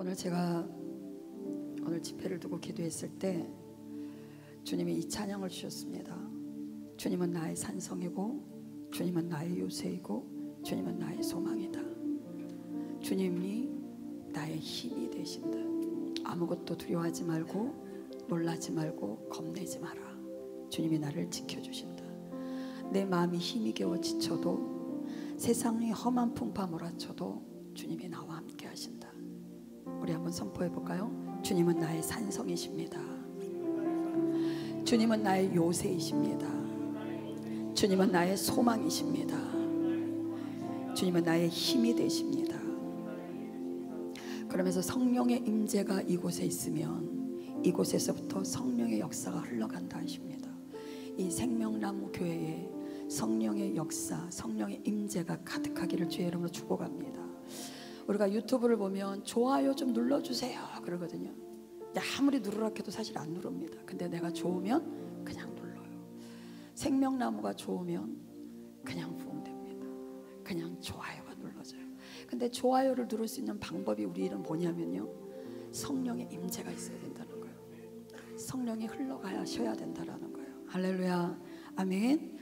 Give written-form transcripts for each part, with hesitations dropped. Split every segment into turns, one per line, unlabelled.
오늘 제가 오늘 집회를 두고 기도했을 때 주님이 이 찬양을 주셨습니다. 주님은 나의 산성이고 주님은 나의 요새이고 주님은 나의 소망이다. 주님이 나의 힘이 되신다. 아무것도 두려워하지 말고 놀라지 말고 겁내지 마라. 주님이 나를 지켜주신다. 내 마음이 힘이 겨워 지쳐도 세상이 험한 풍파 몰아쳐도 주님이 나와 함께 하신다. 우리 한번 선포해 볼까요? 주님은 나의 산성이십니다. 주님은 나의 요새이십니다. 주님은 나의 소망이십니다. 주님은 나의 힘이 되십니다. 그러면서 성령의 임재가 이곳에 있으면 이곳에서부터 성령의 역사가 흘러간다 하십니다. 이 생명나무 교회에 성령의 역사, 성령의 임재가 가득하기를 주의 이름으로 축복합니다. 우리가 유튜브를 보면 좋아요 좀 눌러주세요 그러거든요. 근데 아무리 누르라 해도 사실 안 누릅니다. 근데 내가 좋으면 그냥 눌러요. 생명나무가 좋으면 그냥 부흥됩니다. 그냥 좋아요가 눌러져요. 근데 좋아요를 누를 수 있는 방법이 우리는 뭐냐면요, 성령의 임재가 있어야 된다는 거예요. 성령이 흘러가야 쉬어야 된다는 거예요. 할렐루야, 아멘.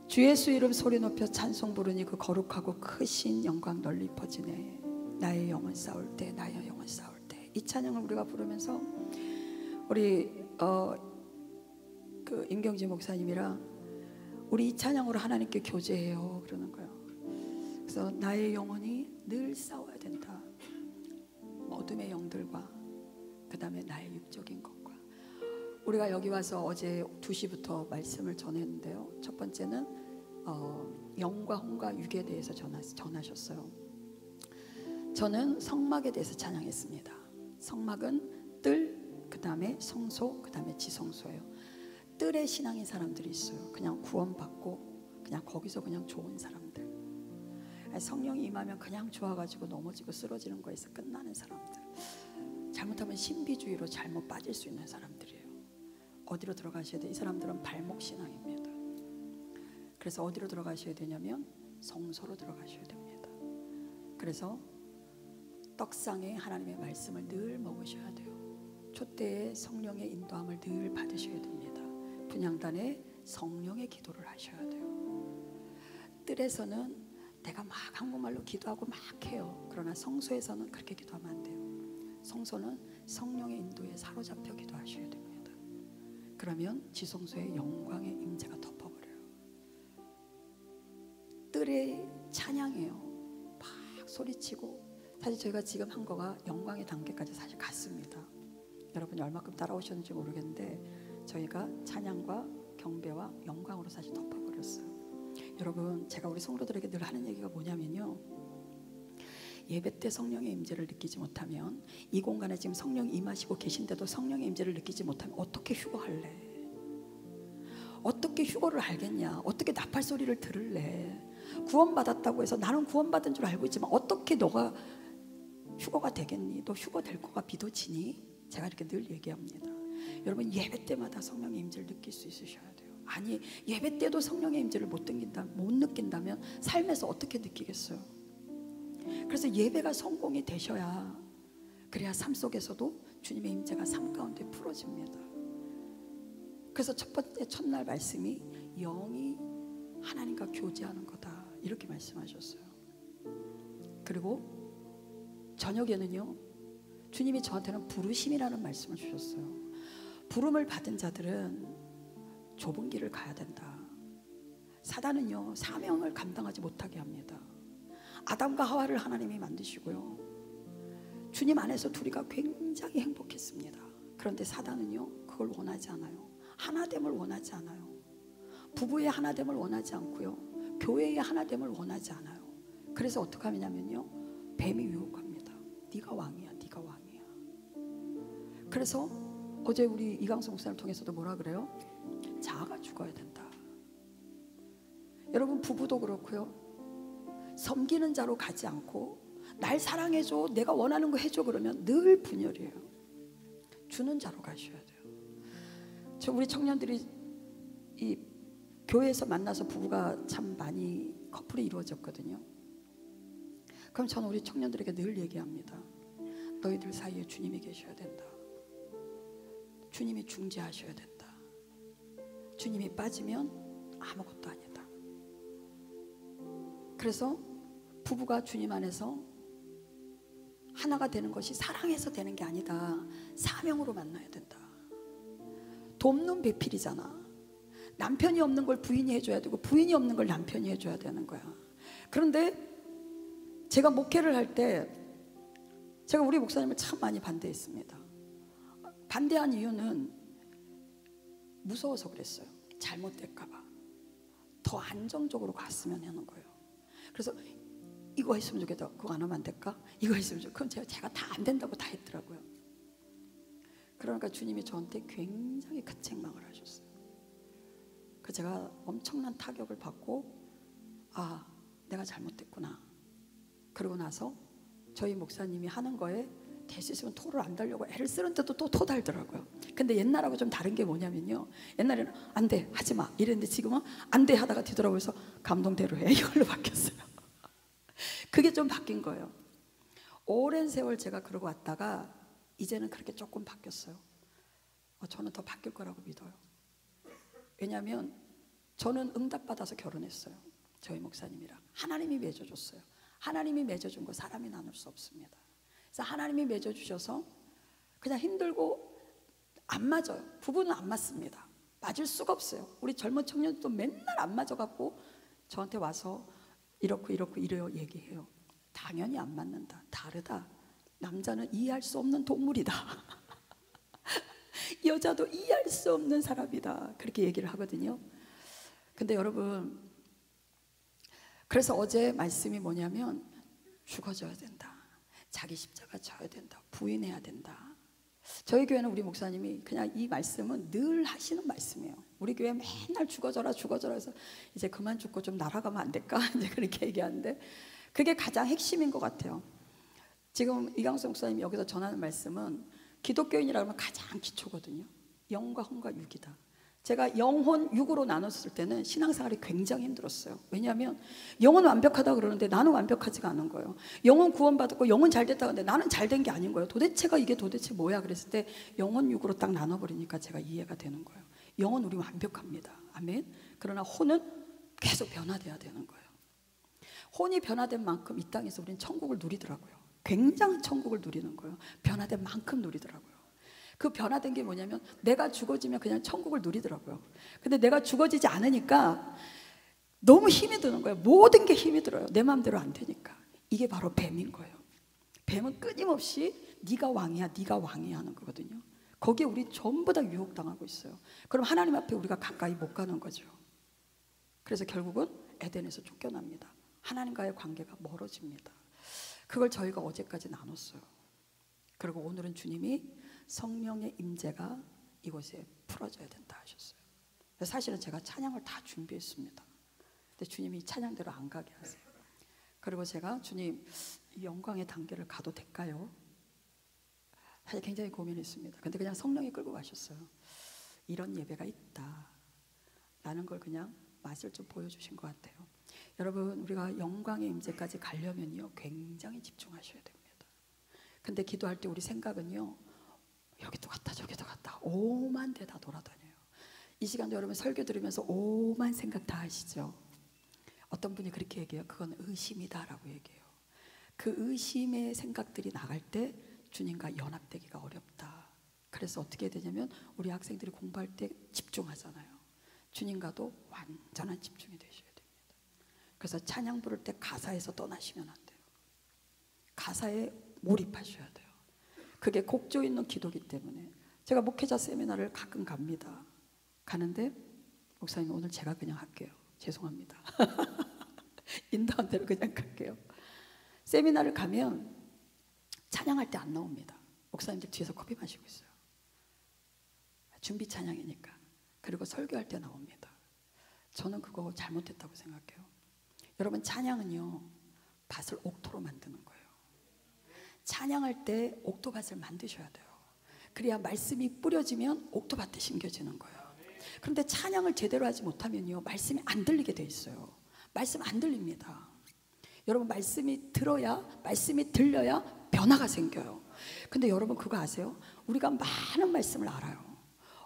주 예수 이름 소리 높여 찬송 부르니 그 거룩하고 크신 영광 널리 퍼지네. 나의 영혼 싸울 때, 나의 영혼 싸울 때. 이 찬양을 우리가 부르면서 우리 그 임경지 목사님이랑 우리 이 찬양으로 하나님께 교제해요 그러는 거예요. 그래서 나의 영혼이 늘 싸워야 된다. 어둠의 영들과 그 다음에 나의 육적인 것과. 우리가 여기 와서 어제 2시부터 말씀을 전했는데요, 첫 번째는 영과 혼과 육에 대해서 전하셨어요. 저는 성막에 대해서 찬양했습니다. 성막은 뜰, 그 다음에 성소, 그 다음에 지성소예요. 뜰의 신앙인 사람들이 있어요. 그냥 구원받고 그냥 거기서 그냥 좋은 사람들. 성령이 임하면 그냥 좋아가지고 넘어지고 쓰러지는 거에서 끝나는 사람들. 잘못하면 신비주의로 잘못 빠질 수 있는 사람들이에요. 어디로 들어가셔야 돼요? 이 사람들은 발목 신앙입니다. 그래서 어디로 들어가셔야 되냐면 성소로 들어가셔야 됩니다. 그래서 떡상에 하나님의 말씀을 늘 먹으셔야 돼요. 촛대에 성령의 인도함을 늘 받으셔야 됩니다. 분향단에 성령의 기도를 하셔야 돼요. 뜰에서는 내가 막 한국말로 기도하고 막 해요. 그러나 성소에서는 그렇게 기도하면 안 돼요. 성소는 성령의 인도에 사로잡혀 기도하셔야 됩니다. 그러면 지성소의 영광의 임재가 덮어버려요. 뜰의 찬양이에요. 막 소리치고. 사실 저희가 지금 한 거가 영광의 단계까지 사실 갔습니다. 여러분이 얼마큼 따라오셨는지 모르겠는데 저희가 찬양과 경배와 영광으로 사실 덮어버렸어요. 여러분, 제가 우리 성도들에게 늘 하는 얘기가 뭐냐면요, 예배 때 성령의 임재를 느끼지 못하면, 이 공간에 지금 성령이 임하시고 계신데도 성령의 임재를 느끼지 못하면 어떻게 휴거할래? 어떻게 휴거를 알겠냐? 어떻게 나팔 소리를 들을래? 구원받았다고 해서 나는 구원받은 줄 알고 있지만 어떻게 너가 휴거가 되겠니? 너 휴거 될 거가 믿어지니? 제가 이렇게 늘 얘기합니다. 여러분, 예배 때마다 성령의 임재를 느낄 수 있으셔야 돼요. 아니, 예배 때도 성령의 임재를 못 느낀다면 삶에서 어떻게 느끼겠어요? 그래서 예배가 성공이 되셔야, 그래야 삶 속에서도 주님의 임재가 삶 가운데 풀어집니다. 그래서 첫 번째 첫날 말씀이 영이 하나님과 교제하는 거다, 이렇게 말씀하셨어요. 그리고 저녁에는요, 주님이 저한테는 부르심이라는 말씀을 주셨어요. 부름을 받은 자들은 좁은 길을 가야 된다. 사단은요, 사명을 감당하지 못하게 합니다. 아담과 하와를 하나님이 만드시고요, 주님 안에서 둘이가 굉장히 행복했습니다. 그런데 사단은요, 그걸 원하지 않아요. 하나됨을 원하지 않아요. 부부의 하나됨을 원하지 않고요, 교회의 하나됨을 원하지 않아요. 그래서 어떻게 하냐면요, 뱀이 유혹합니다. 네가 왕이야, 네가 왕이야. 그래서 어제 우리 이강수 목사님을 통해서도 뭐라 그래요? 자아가 죽어야 된다. 여러분, 부부도 그렇고요, 섬기는 자로 가지 않고 날 사랑해줘, 내가 원하는 거 해줘 그러면 늘 분열이에요. 주는 자로 가셔야 돼요. 우리 청년들이 이 교회에서 만나서 부부가 참 많이 커플이 이루어졌거든요. 그럼 저는 우리 청년들에게 늘 얘기합니다. 너희들 사이에 주님이 계셔야 된다. 주님이 중재하셔야 된다. 주님이 빠지면 아무것도 아니다. 그래서 부부가 주님 안에서 하나가 되는 것이 사랑해서 되는 게 아니다. 사명으로 만나야 된다. 돕는 배필이잖아. 남편이 없는 걸 부인이 해줘야 되고 부인이 없는 걸 남편이 해줘야 되는 거야. 그런데 제가 목회를 할 때 제가 우리 목사님을 참 많이 반대했습니다. 반대한 이유는 무서워서 그랬어요. 잘못될까 봐. 더 안정적으로 갔으면 하는 거예요. 그래서 이거 했으면 좋겠다. 그거 안 하면 안 될까? 이거 했으면 좋겠다. 그럼 제가 다 안 된다고 다 했더라고요. 그러니까 주님이 저한테 굉장히 큰 책망을 하셨어요. 그 제가 엄청난 타격을 받고 아, 내가 잘못됐구나. 그러고 나서 저희 목사님이 하는 거에 될 수 있으면 토를 안 달려고 애를 쓰는데도 또 토 달더라고요. 근데 옛날하고 좀 다른 게 뭐냐면요, 옛날에는 안 돼, 하지 마 이랬는데 지금은 안 돼 하다가 뒤돌아보면서 감동대로 해 이걸로 바뀌었어요. 그게 좀 바뀐 거예요. 오랜 세월 제가 그러고 왔다가 이제는 그렇게 조금 바뀌었어요. 저는 더 바뀔 거라고 믿어요. 왜냐하면 저는 응답받아서 결혼했어요. 저희 목사님이랑 하나님이 맺어줬어요. 하나님이 맺어준 거 사람이 나눌 수 없습니다. 그래서 하나님이 맺어주셔서 그냥 힘들고 안 맞아요. 부부는 안 맞습니다. 맞을 수가 없어요. 우리 젊은 청년도 맨날 안 맞아갖고 저한테 와서 이렇고 이래요 얘기해요. 당연히 안 맞는다. 다르다. 남자는 이해할 수 없는 동물이다. 여자도 이해할 수 없는 사람이다. 그렇게 얘기를 하거든요. 근데 여러분, 그래서 어제 말씀이 뭐냐면 죽어져야 된다. 자기 십자가 져야 된다. 부인해야 된다. 저희 교회는 우리 목사님이 그냥 이 말씀은 늘 하시는 말씀이에요. 우리 교회 맨날 죽어져라 해서 이제 그만 죽고 좀 날아가면 안 될까? 이제 그렇게 얘기하는데 그게 가장 핵심인 것 같아요. 지금 이강수 목사님이 여기서 전하는 말씀은 기독교인이라고 하면 가장 기초거든요. 영과 혼과 육이다. 제가 영혼 육으로 나눴을 때는 신앙생활이 굉장히 힘들었어요. 왜냐하면 영혼 완벽하다 그러는데 나는 완벽하지가 않은 거예요. 영혼 구원받았고 영혼 잘 됐다 그러는데 나는 잘 된 게 아닌 거예요. 도대체가 이게 도대체 뭐야 그랬을 때 영혼 육으로 딱 나눠버리니까 제가 이해가 되는 거예요. 영혼 우리 완벽합니다. 아멘. 그러나 혼은 계속 변화돼야 되는 거예요. 혼이 변화된 만큼 이 땅에서 우리는 천국을 누리더라고요. 굉장한 천국을 누리는 거예요. 변화된 만큼 누리더라고요. 그 변화된 게 뭐냐면 내가 죽어지면 그냥 천국을 누리더라고요. 근데 내가 죽어지지 않으니까 너무 힘이 드는 거예요. 모든 게 힘이 들어요. 내 마음대로 안 되니까. 이게 바로 뱀인 거예요. 뱀은 끊임없이 네가 왕이야 네가 왕이야 하는 거거든요. 거기에 우리 전부 다 유혹당하고 있어요. 그럼 하나님 앞에 우리가 가까이 못 가는 거죠. 그래서 결국은 에덴에서 쫓겨납니다. 하나님과의 관계가 멀어집니다. 그걸 저희가 어제까지 나눴어요. 그리고 오늘은 주님이 성령의 임재가 이곳에 풀어져야 된다 하셨어요. 사실은 제가 찬양을 다 준비했습니다. 근데 주님이 찬양대로 안 가게 하세요. 그리고 제가 주님 이 영광의 단계를 가도 될까요? 사실 굉장히 고민했습니다. 근데 그냥 성령이 끌고 가셨어요. 이런 예배가 있다 라는 걸 그냥 맛을 좀 보여주신 것 같아요. 여러분, 우리가 영광의 임재까지 가려면요 굉장히 집중하셔야 됩니다. 근데 기도할 때 우리 생각은요 여기도 갔다 저기도 갔다 오만 데 다 돌아다녀요. 이 시간도 여러분 설교 들으면서 오만 생각 다 하시죠. 어떤 분이 그렇게 얘기해요. 그건 의심이다 라고 얘기해요. 그 의심의 생각들이 나갈 때 주님과 연합되기가 어렵다. 그래서 어떻게 해야 되냐면 우리 학생들이 공부할 때 집중하잖아요. 주님과도 완전한 집중이 되셔야 됩니다. 그래서 찬양 부를 때 가사에서 떠나시면 안 돼요. 가사에 몰입하셔야 돼요. 그게 곡조 있는 기도기 때문에 제가 목회자 세미나를 가끔 갑니다. 가는데 목사님 오늘 제가 그냥 할게요. 죄송합니다. 인도한 대로 그냥 갈게요. 세미나를 가면 찬양할 때 안 나옵니다. 목사님들 뒤에서 커피 마시고 있어요. 준비 찬양이니까. 그리고 설교할 때 나옵니다. 저는 그거 잘못했다고 생각해요. 여러분, 찬양은요 밭을 옥토로 만드는 거예요. 찬양할 때 옥토밭을 만드셔야 돼요. 그래야 말씀이 뿌려지면 옥토밭에 심겨지는 거예요. 그런데 찬양을 제대로 하지 못하면요 말씀이 안 들리게 돼 있어요. 말씀 안 들립니다. 여러분 말씀이 들려야 변화가 생겨요. 근데 여러분 그거 아세요? 우리가 많은 말씀을 알아요.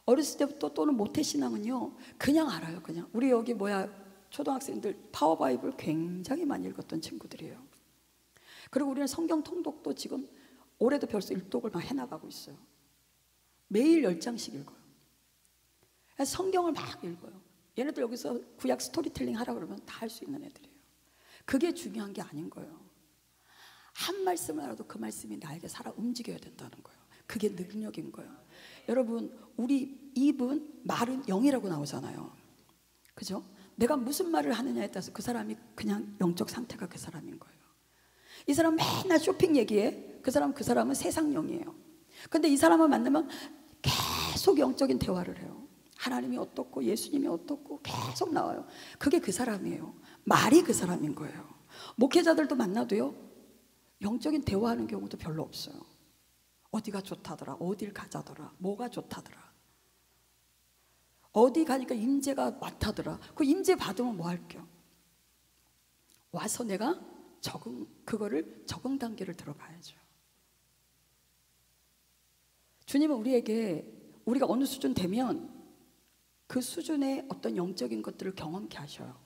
어렸을 때부터 또는 모태신앙은요 그냥 알아요. 그냥 우리 여기 초등학생들 파워바이블 굉장히 많이 읽었던 친구들이에요. 그리고 우리는 성경 통독도 지금 올해도 벌써 일독을 막 해나가고 있어요. 매일 10장씩 읽어요. 성경을 막 읽어요. 얘네들 여기서 구약 스토리텔링 하라 그러면 다 할 수 있는 애들이에요. 그게 중요한 게 아닌 거예요. 한 말씀을 알아도 그 말씀이 나에게 살아 움직여야 된다는 거예요. 그게 능력인 거예요. 여러분 우리 입은 말은 영이라고 나오잖아요. 그죠? 내가 무슨 말을 하느냐에 따라서 그 사람이 그냥 영적 상태가 그 사람인 거예요. 이 사람 맨날 쇼핑 얘기해. 그 사람은 세상 영이에요. 근데 이 사람을 만나면 계속 영적인 대화를 해요. 하나님이 어떻고 예수님이 어떻고 계속 나와요. 그게 그 사람이에요. 말이 그 사람인 거예요. 목회자들도 만나도요 영적인 대화하는 경우도 별로 없어요. 어디가 좋다더라, 어딜 가자더라, 뭐가 좋다더라, 어디 가니까 임재가 많다더라. 그 임재 받으면 뭐 할게요? 와서 내가 그거를 적응 단계를 들어가야죠. 주님은 우리가 어느 수준 되면 그 수준의 어떤 영적인 것들을 경험케 하셔요.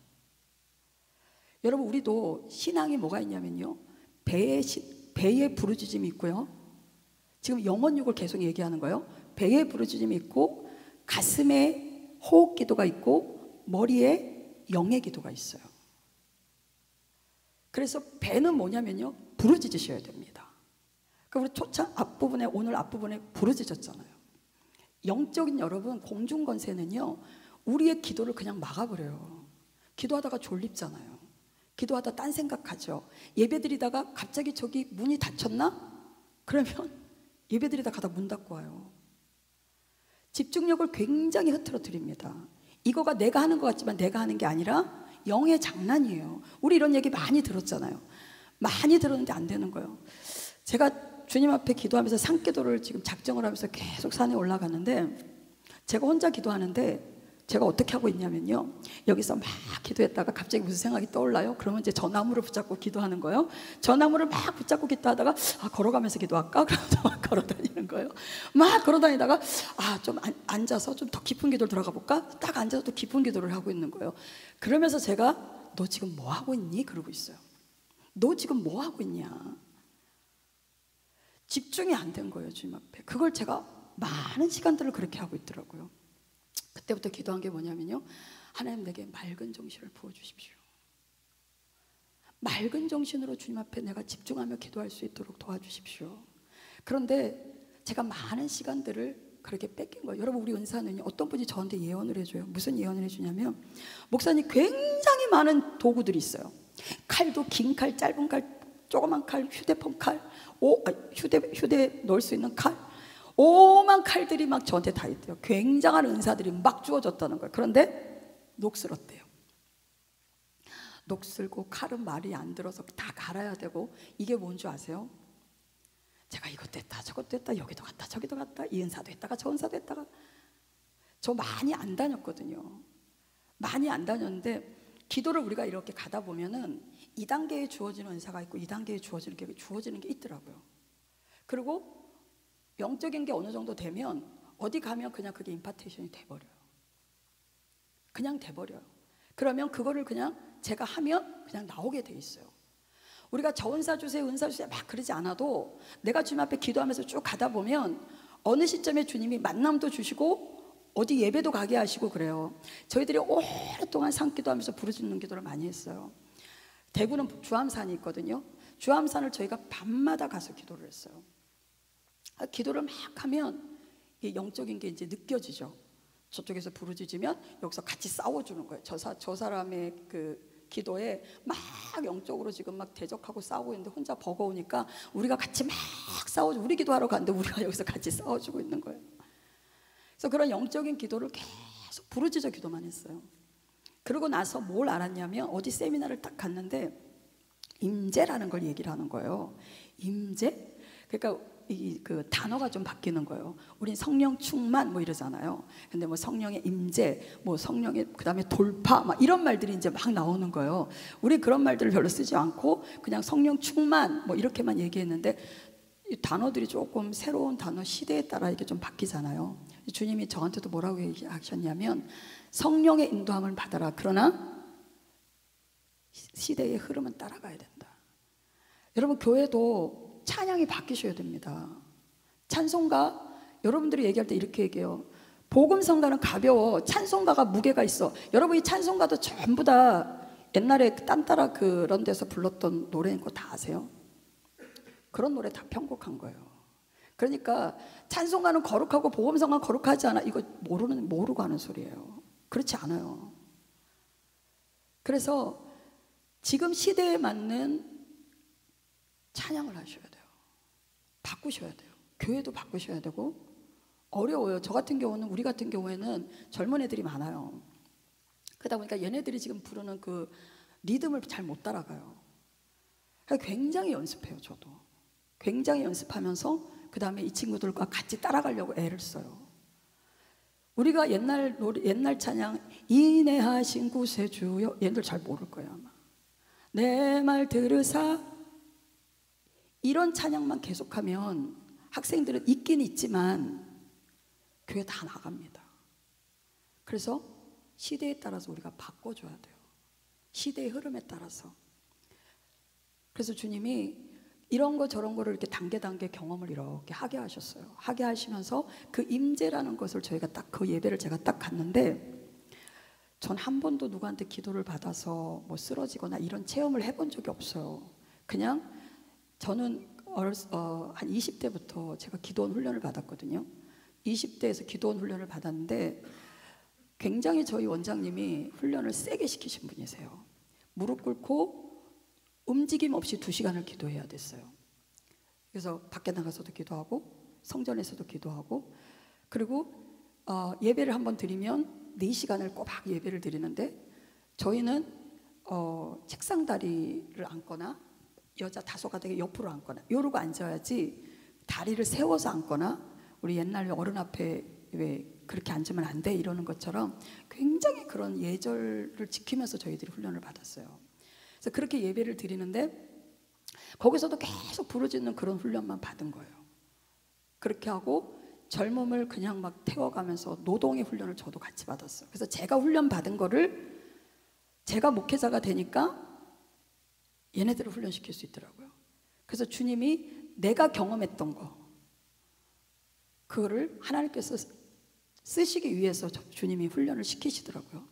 여러분 우리도 신앙이 뭐가 있냐면요 배에 부르짖음이 있고요, 지금 영혼육을 계속 얘기하는 거예요. 배에 부르짖음이 있고 가슴에 호흡 기도가 있고 머리에 영의 기도가 있어요. 그래서 배는 뭐냐면요 부르짖으셔야 됩니다. 우리 초창 앞부분에 오늘 앞부분에 부르짖었잖아요. 영적인 여러분 공중권세는요 우리의 기도를 그냥 막아버려요. 기도하다가 졸립잖아요. 기도하다 딴 생각하죠. 예배드리다가 갑자기 저기 문이 닫혔나? 그러면 예배드리다 가다 문 닫고 와요. 집중력을 굉장히 흐트러뜨립니다. 이거가 내가 하는 것 같지만 내가 하는 게 아니라 영의 장난이에요. 우리 이런 얘기 많이 들었잖아요. 많이 들었는데 안 되는 거예요. 제가 주님 앞에 기도하면서 산기도를 지금 작정을 하면서 계속 산에 올라가는데, 제가 혼자 기도하는데 제가 어떻게 하고 있냐면요 여기서 막 기도했다가 갑자기 무슨 생각이 떠올라요? 그러면 이제 저 나무를 붙잡고 기도하는 거예요. 저 나무를 막 붙잡고 기도하다가 걸어가면서 기도할까? 그러면서 막 걸어다니는 거예요. 막 걸어다니다가 좀 앉아서 좀 더 깊은 기도를 들어가 볼까? 딱 앉아서 또 깊은 기도를 하고 있는 거예요. 그러면서 제가 너 지금 뭐 하고 있니? 그러고 있어요. 너 지금 뭐 하고 있냐? 집중이 안 된 거예요 주님 앞에. 그걸 제가 많은 시간들을 그렇게 하고 있더라고요. 그때부터 기도한 게 뭐냐면요 하나님 내게 맑은 정신을 부어주십시오. 맑은 정신으로 주님 앞에 내가 집중하며 기도할 수 있도록 도와주십시오. 그런데 제가 많은 시간들을 그렇게 뺏긴 거예요. 여러분 우리 은사는요 어떤 분이 저한테 예언을 해줘요. 무슨 예언을 해주냐면 목사님 굉장히 많은 도구들이 있어요. 칼도 긴 칼, 짧은 칼, 조그만 칼, 휴대폰 칼, 휴대 넣을 수 있는 칼, 오만 칼들이 막 저한테 다 있대요. 굉장한 은사들이 막 주어졌다는 거예요. 그런데 녹슬었대요. 녹슬고 칼은 말이 안 들어서 다 갈아야 되고. 이게 뭔 줄 아세요? 제가 이것도 했다 저것도 했다 여기도 갔다 저기도 갔다 이 은사도 했다가 저 은사도 했다가. 저 많이 안 다녔거든요. 많이 안 다녔는데 기도를 우리가 이렇게 가다 보면은 2단계에 주어지는 은사가 있고 2단계에 주어지는 게 있더라고요. 그리고 영적인 게 어느 정도 되면 어디 가면 그냥 그게 임파테이션이 돼버려요. 그냥 돼버려요. 그러면 그거를 그냥 제가 하면 그냥 나오게 돼 있어요. 우리가 저 은사 주세요 은사 주세요 막 그러지 않아도 내가 주님 앞에 기도하면서 쭉 가다 보면 어느 시점에 주님이 만남도 주시고 어디 예배도 가게 하시고 그래요. 저희들이 오랫동안 산기도하면서 부르짖는 기도를 많이 했어요. 대구는 주암산이 있거든요. 주암산을 저희가 밤마다 가서 기도를 했어요. 기도를 막 하면 영적인 게 이제 느껴지죠. 저쪽에서 부르짖으면 여기서 같이 싸워주는 거예요. 저 사람의 그 기도에 막 영적으로 지금 막 대적하고 싸우고 있는데 혼자 버거우니까 우리가 같이 막 싸워주고, 우리 기도하러 갔는데 우리가 여기서 같이 싸워주고 있는 거예요. 그래서 그런 영적인 기도를 계속 부르짖어 기도만 했어요. 그러고 나서 뭘 알았냐면 어디 세미나를 딱 갔는데 임재라는 걸 얘기를 하는 거예요. 임재? 그러니까 그 단어가 좀 바뀌는 거예요. 우린 성령 충만 뭐 이러잖아요. 근데 뭐 성령의 임재, 뭐 성령의 그다음에 돌파 막 이런 말들이 이제 막 나오는 거예요. 우리 그런 말들을 별로 쓰지 않고 그냥 성령 충만 뭐 이렇게만 얘기했는데 이 단어들이 조금 새로운 단어 시대에 따라 이게 좀 바뀌잖아요. 주님이 저한테도 뭐라고 얘기하셨냐면 성령의 인도함을 받아라. 그러나 시대의 흐름은 따라가야 된다. 여러분 교회도 찬양이 바뀌셔야 됩니다. 찬송가 여러분들이 얘기할 때 이렇게 얘기해요. 복음성가는 가벼워. 찬송가가 무게가 있어. 여러분 이 찬송가도 전부 다 옛날에 딴따라 그런 데서 불렀던 노래인 거 다 아세요? 그런 노래 다 편곡한 거예요. 그러니까 찬송가는 거룩하고 복음성가는 거룩하지 않아. 이거 모르고 하는 소리예요. 그렇지 않아요. 그래서 지금 시대에 맞는 찬양을 하셔야 돼요. 바꾸셔야 돼요. 교회도 바꾸셔야 되고 어려워요. 저 같은 경우는 우리 같은 경우에는 젊은 애들이 많아요. 그러다 보니까 얘네들이 지금 부르는 그 리듬을 잘 못 따라가요. 굉장히 연습해요. 저도 굉장히 연습하면서 그 다음에 이 친구들과 같이 따라가려고 애를 써요. 우리가 옛날 노래, 옛날 찬양 인내하신 구세주여 얘네들 잘 모를 거예요 아마. 내 말 들으사 이런 찬양만 계속하면 학생들은 있긴 있지만 교회 다 나갑니다. 그래서 시대에 따라서 우리가 바꿔줘야 돼요. 시대의 흐름에 따라서. 그래서 주님이 이런 거 저런 거를 이렇게 단계 경험을 이렇게 하게 하셨어요. 하게 하시면서 그 임재라는 것을 저희가 딱 그 예배를 제가 딱 갔는데 전 한 번도 누구한테 기도를 받아서 뭐 쓰러지거나 이런 체험을 해본 적이 없어요. 그냥 저는 한 20대부터 제가 기도원 훈련을 받았거든요. 20대에서 기도원 훈련을 받았는데 굉장히 저희 원장님이 훈련을 세게 시키신 분이세요. 무릎 꿇고 움직임 없이 2시간을 기도해야 됐어요. 그래서 밖에 나가서도 기도하고 성전에서도 기도하고 그리고 예배를 한번 드리면 4시간을 꼬박 예배를 드리는데 저희는 책상 다리를 앉거나 여자 다소가되게 옆으로 앉거나 이러고 앉아야지 다리를 세워서 앉거나 우리 옛날 어른 앞에 왜 그렇게 앉으면 안 돼 이러는 것처럼 굉장히 그런 예절을 지키면서 저희들이 훈련을 받았어요. 그래서 그렇게 예배를 드리는데 거기서도 계속 부르짖는 그런 훈련만 받은 거예요. 그렇게 하고 젊음을 그냥 막 태워가면서 노동의 훈련을 저도 같이 받았어요. 그래서 제가 훈련 받은 거를 제가 목회자가 되니까 얘네들을 훈련시킬 수 있더라고요. 그래서 주님이 내가 경험했던 거 그거를 하나님께서 쓰시기 위해서 주님이 훈련을 시키시더라고요.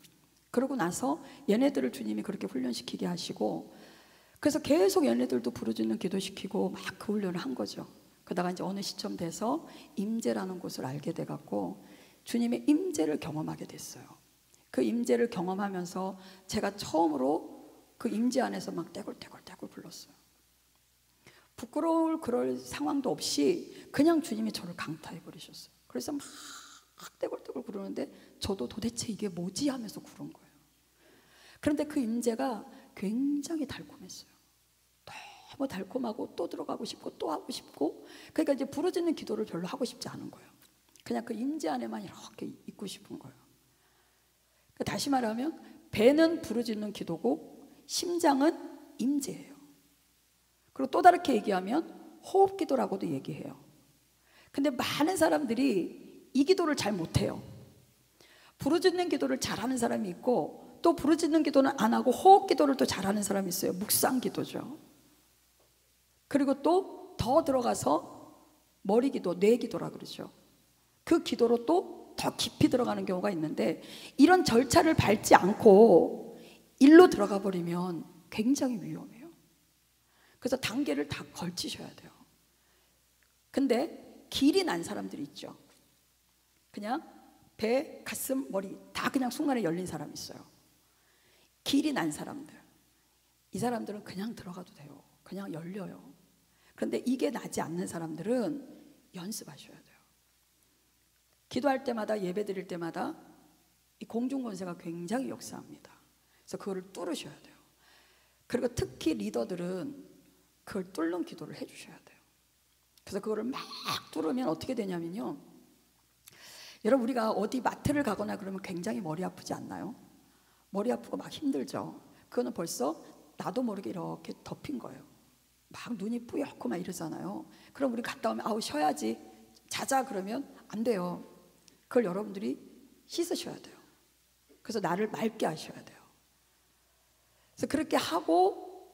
그러고 나서 얘네들을 주님이 그렇게 훈련시키게 하시고 그래서 계속 얘네들도 부르짖는 기도시키고 막 그 훈련을 한 거죠. 그러다가 이제 어느 시점 돼서 임재라는 곳을 알게 돼갖고 주님의 임재를 경험하게 됐어요. 그 임재를 경험하면서 제가 처음으로 그 임재 안에서 막 떼굴떼굴 불렀어요. 부끄러울 그럴 상황도 없이 그냥 주님이 저를 강타해 버리셨어요. 그래서 막 떼굴떼굴 구르는데 저도 도대체 이게 뭐지 하면서 구른 거예요. 그런데 그 임재가 굉장히 달콤했어요. 너무 달콤하고 또 들어가고 싶고 또 하고 싶고 그러니까 이제 부르짖는 기도를 별로 하고 싶지 않은 거예요. 그냥 그 임재 안에만 이렇게 있고 싶은 거예요. 다시 말하면 배는 부르짖는 기도고 심장은 임재예요. 그리고 또 다르게 얘기하면 호흡 기도라고도 얘기해요. 근데 많은 사람들이 이 기도를 잘 못해요. 부르짖는 기도를 잘하는 사람이 있고 또 부르짖는 기도는 안 하고 호흡 기도를 또 잘하는 사람이 있어요. 묵상 기도죠. 그리고 또 더 들어가서 머리 기도, 뇌 기도라 그러죠. 그 기도로 또 더 깊이 들어가는 경우가 있는데 이런 절차를 밟지 않고 일로 들어가 버리면 굉장히 위험해요. 그래서 단계를 다 걸치셔야 돼요. 근데 길이 난 사람들이 있죠. 그냥 배, 가슴, 머리 다 그냥 순간에 열린 사람이 있어요. 길이 난 사람들, 이 사람들은 그냥 들어가도 돼요. 그냥 열려요. 그런데 이게 나지 않는 사람들은 연습하셔야 돼요. 기도할 때마다 예배 드릴 때마다 이 공중권세가 굉장히 역사합니다. 그래서 그거를 뚫으셔야 돼요. 그리고 특히 리더들은 그걸 뚫는 기도를 해주셔야 돼요. 그래서 그거를 막 뚫으면 어떻게 되냐면요, 여러분 우리가 어디 마트를 가거나 그러면 굉장히 머리 아프지 않나요? 머리 아프고 막 힘들죠. 그거는 벌써 나도 모르게 이렇게 덮인 거예요. 막 눈이 뿌옇고 막 이러잖아요. 그럼 우리 갔다 오면 아우 쉬어야지, 자자 그러면 안 돼요. 그걸 여러분들이 씻으셔야 돼요. 그래서 나를 맑게 하셔야 돼요. 그래서 그렇게 하고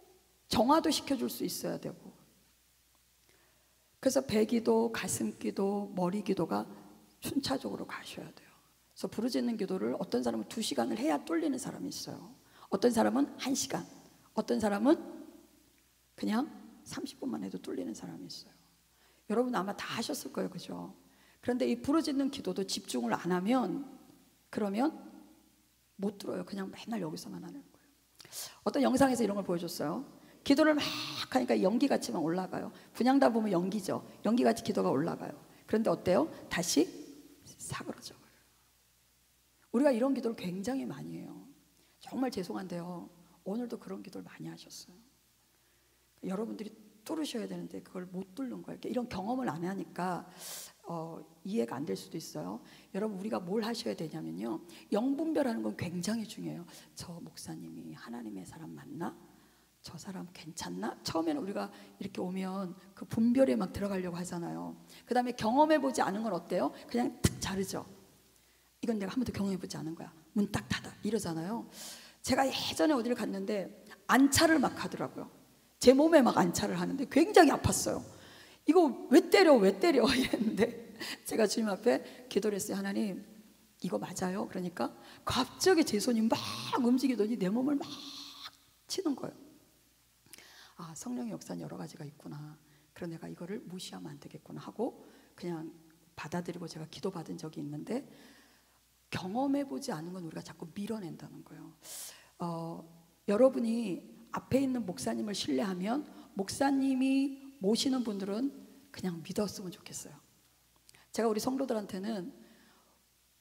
정화도 시켜줄 수 있어야 되고, 그래서 배기도, 가슴기도, 머리기도가 순차적으로 가셔야 돼요. 그래서 부르짖는 기도를 어떤 사람은 2시간을 해야 뚫리는 사람이 있어요. 어떤 사람은 1시간, 어떤 사람은 그냥 30분만 해도 뚫리는 사람이 있어요. 여러분 아마 다 하셨을 거예요, 그죠? 그런데 이 부르짖는 기도도 집중을 안 하면 그러면 못 들어요. 그냥 맨날 여기서만 하는 거예요. 어떤 영상에서 이런 걸 보여줬어요. 기도를 막 하니까 연기같이 막 올라가요. 분향단 보면 연기죠. 연기같이 기도가 올라가요. 그런데 어때요? 다시 사그러져 버려요. 우리가 이런 기도를 굉장히 많이 해요. 정말 죄송한데요, 오늘도 그런 기도를 많이 하셨어요. 여러분들이 뚫으셔야 되는데 그걸 못 뚫는 거예요. 이런 경험을 안 하니까 이해가 안 될 수도 있어요. 여러분 우리가 뭘 하셔야 되냐면요, 영분별하는 건 굉장히 중요해요. 저 목사님이 하나님의 사람 맞나? 저 사람 괜찮나? 처음에는 우리가 이렇게 오면 그 분별에 막 들어가려고 하잖아요. 그 다음에 경험해보지 않은 건 어때요? 그냥 탁 자르죠. 이건 내가 한 번도 경험해보지 않은 거야. 문 딱 닫아 이러잖아요. 제가 예전에 어디를 갔는데 안차를 막 하더라고요. 제 몸에 막 안차를 하는데 굉장히 아팠어요. 이거 왜 때려 이랬는데 제가 주님 앞에 기도를 했어요. 하나님 이거 맞아요? 그러니까 갑자기 제 손이 막 움직이더니 내 몸을 막 치는 거예요. 아, 성령의 역사는 여러 가지가 있구나. 그럼 내가 이거를 무시하면 안 되겠구나 하고 그냥 받아들이고 제가 기도받은 적이 있는데, 경험해보지 않은 건 우리가 자꾸 밀어낸다는 거예요. 여러분이 앞에 있는 목사님을 신뢰하면 목사님이 모시는 분들은 그냥 믿었으면 좋겠어요. 제가 우리 성도들한테는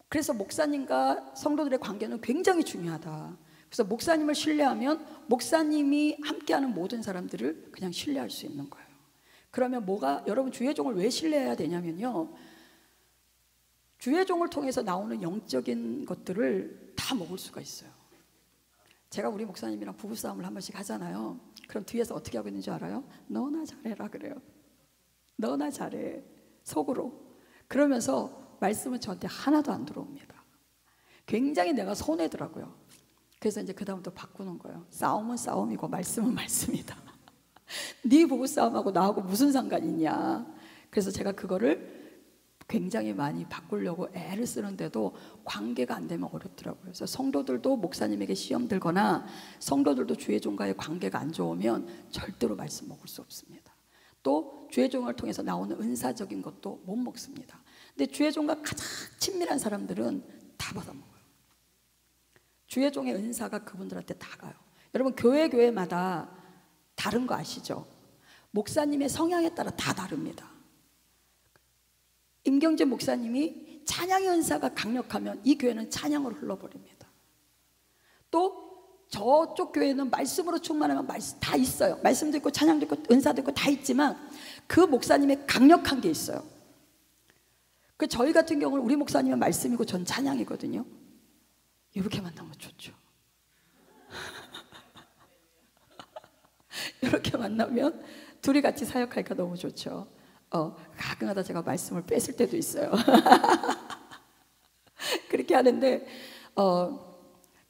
그래서 목사님과 성도들의 관계는 굉장히 중요하다. 그래서 목사님을 신뢰하면 목사님이 함께하는 모든 사람들을 그냥 신뢰할 수 있는 거예요. 그러면 여러분 주의 종을 왜 신뢰해야 되냐면요, 주의 종을 통해서 나오는 영적인 것들을 다 먹을 수가 있어요. 제가 우리 목사님이랑 부부싸움을 한 번씩 하잖아요. 그럼 뒤에서 어떻게 하고 있는 줄 알아요? 너나 잘해라 그래요. 너나 잘해, 속으로. 그러면서 말씀은 저한테 하나도 안 들어옵니다. 굉장히 내가 손해더라고요. 그래서 이제 그 다음부터 바꾸는 거예요. 싸움은 싸움이고 말씀은 말씀이다. 네 부부싸움하고 나하고 무슨 상관이 있냐. 그래서 제가 그거를 굉장히 많이 바꾸려고 애를 쓰는데도 관계가 안 되면 어렵더라고요. 그래서 성도들도 목사님에게 시험 들거나 성도들도 주의 종과의 관계가 안 좋으면 절대로 말씀 먹을 수 없습니다. 또 주의 종을 통해서 나오는 은사적인 것도 못 먹습니다. 근데 주의 종과 가장 친밀한 사람들은 다 받아먹어요. 주의 종의 은사가 그분들한테 다 가요. 여러분 교회마다 다른 거 아시죠? 목사님의 성향에 따라 다 다릅니다. 임경재 목사님이 찬양의 은사가 강력하면 이 교회는 찬양으로 흘러버립니다. 또 저쪽 교회는 말씀으로 충만하면 말씀 다 있어요. 말씀도 있고 찬양도 있고 은사도 있고 다 있지만 그 목사님의 강력한 게 있어요. 그 저희 같은 경우는 우리 목사님은 말씀이고 전 찬양이거든요. 이렇게 만나면 좋죠. 이렇게 만나면 둘이 같이 사역하니까 너무 좋죠. 가끔가다 제가 말씀을 뺏을 때도 있어요. 그렇게 하는데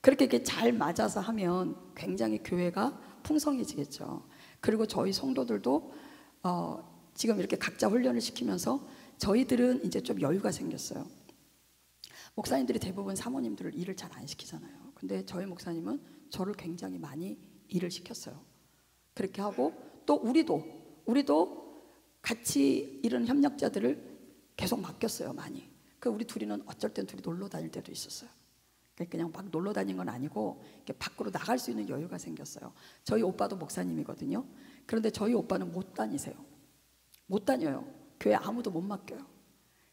그렇게 이렇게 잘 맞아서 하면 굉장히 교회가 풍성해지겠죠. 그리고 저희 성도들도 지금 이렇게 각자 훈련을 시키면서 저희들은 이제 좀 여유가 생겼어요. 목사님들이 대부분 사모님들을 일을 잘 안 시키잖아요. 근데 저희 목사님은 저를 굉장히 많이 일을 시켰어요. 그렇게 하고 또 우리도 같이 이런 협력자들을 계속 맡겼어요. 많이. 그 우리 둘이는 어쩔 땐 둘이 놀러 다닐 때도 있었어요. 그냥 막 놀러 다닌 건 아니고 이렇게 밖으로 나갈 수 있는 여유가 생겼어요. 저희 오빠도 목사님이거든요. 그런데 저희 오빠는 못 다니세요. 못 다녀요. 교회 아무도 못 맡겨요.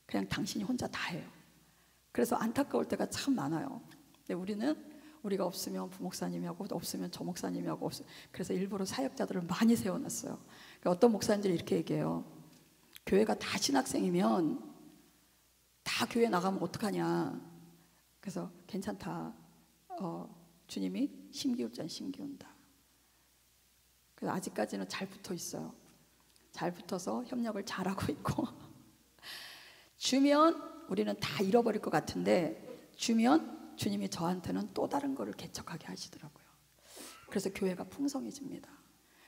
그냥 당신이 혼자 다 해요. 그래서 안타까울 때가 참 많아요. 근데 우리가 없으면 부목사님이 하고 없으면 저 목사님이 하고 그래서 일부러 사역자들을 많이 세워놨어요. 그러니까 어떤 목사님들이 이렇게 얘기해요. 교회가 다 신학생이면 다 교회 나가면 어떡하냐. 그래서 괜찮다. 주님이 심기울 자는 심기운다. 그래서 아직까지는 잘 붙어 있어요. 잘 붙어서 협력을 잘하고 있고 주면 우리는 다 잃어버릴 것 같은데 주면 주님이 저한테는 또 다른 거를 개척하게 하시더라고요. 그래서 교회가 풍성해집니다.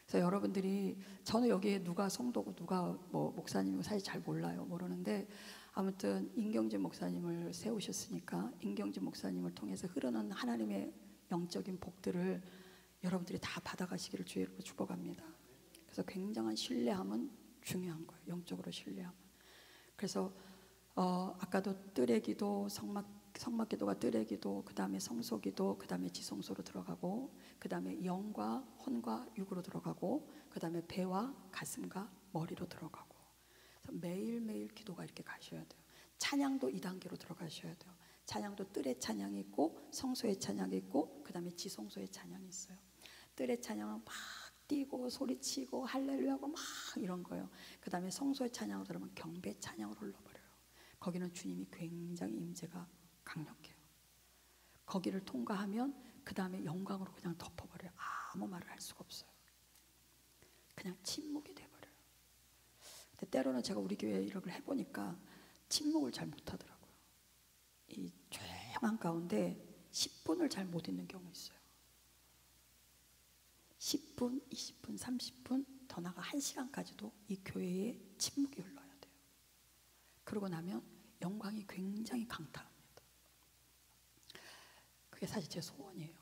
그래서 여러분들이, 저는 여기에 누가 성도고 누가 뭐 목사님이고 사실 잘 몰라요. 모르는데 아무튼 임경진 목사님을 세우셨으니까 임경진 목사님을 통해서 흐르는 하나님의 영적인 복들을 여러분들이 다 받아가시기를 주의 이름으로 축복합니다. 그래서 굉장한 신뢰함은 중요한 거예요. 영적으로 신뢰함은. 그래서 아까도 뜰의기도, 성막기도가 뜰의기도, 그 다음에 성소기도, 그 다음에 지성소로 들어가고, 그 다음에 영과 혼과 육으로 들어가고, 그 다음에 배와 가슴과 머리로 들어가고. 그래서 매일매일 기도가 이렇게 가셔야 돼요. 찬양도 2단계로 들어가셔야 돼요. 찬양도 뜰의 찬양이 있고 성소의 찬양이 있고 그 다음에 지성소의 찬양이 있어요. 뜰의 찬양은 막 뛰고 소리치고 할렐루야고 막 이런 거예요. 그 다음에 성소의 찬양으로 들어가면 경배 찬양으로 흘러버려요. 거기는 주님이 굉장히 임재가 강력해요. 거기를 통과하면 그 다음에 영광으로 그냥 덮어버려요. 아무 말을 할 수가 없어요. 그냥 침묵이 돼버려요. 근데 때로는 제가 우리 교회에 이렇게 해보니까 침묵을 잘 못하더라고요. 이 조용한 가운데 10분을 잘 못 있는 경우 있어요. 10분, 20분, 30분, 더 나아가 1시간까지도 이 교회에 침묵이 흘러야 돼요. 그러고 나면 영광이 굉장히 강타합니다. 그게 사실 제 소원이에요.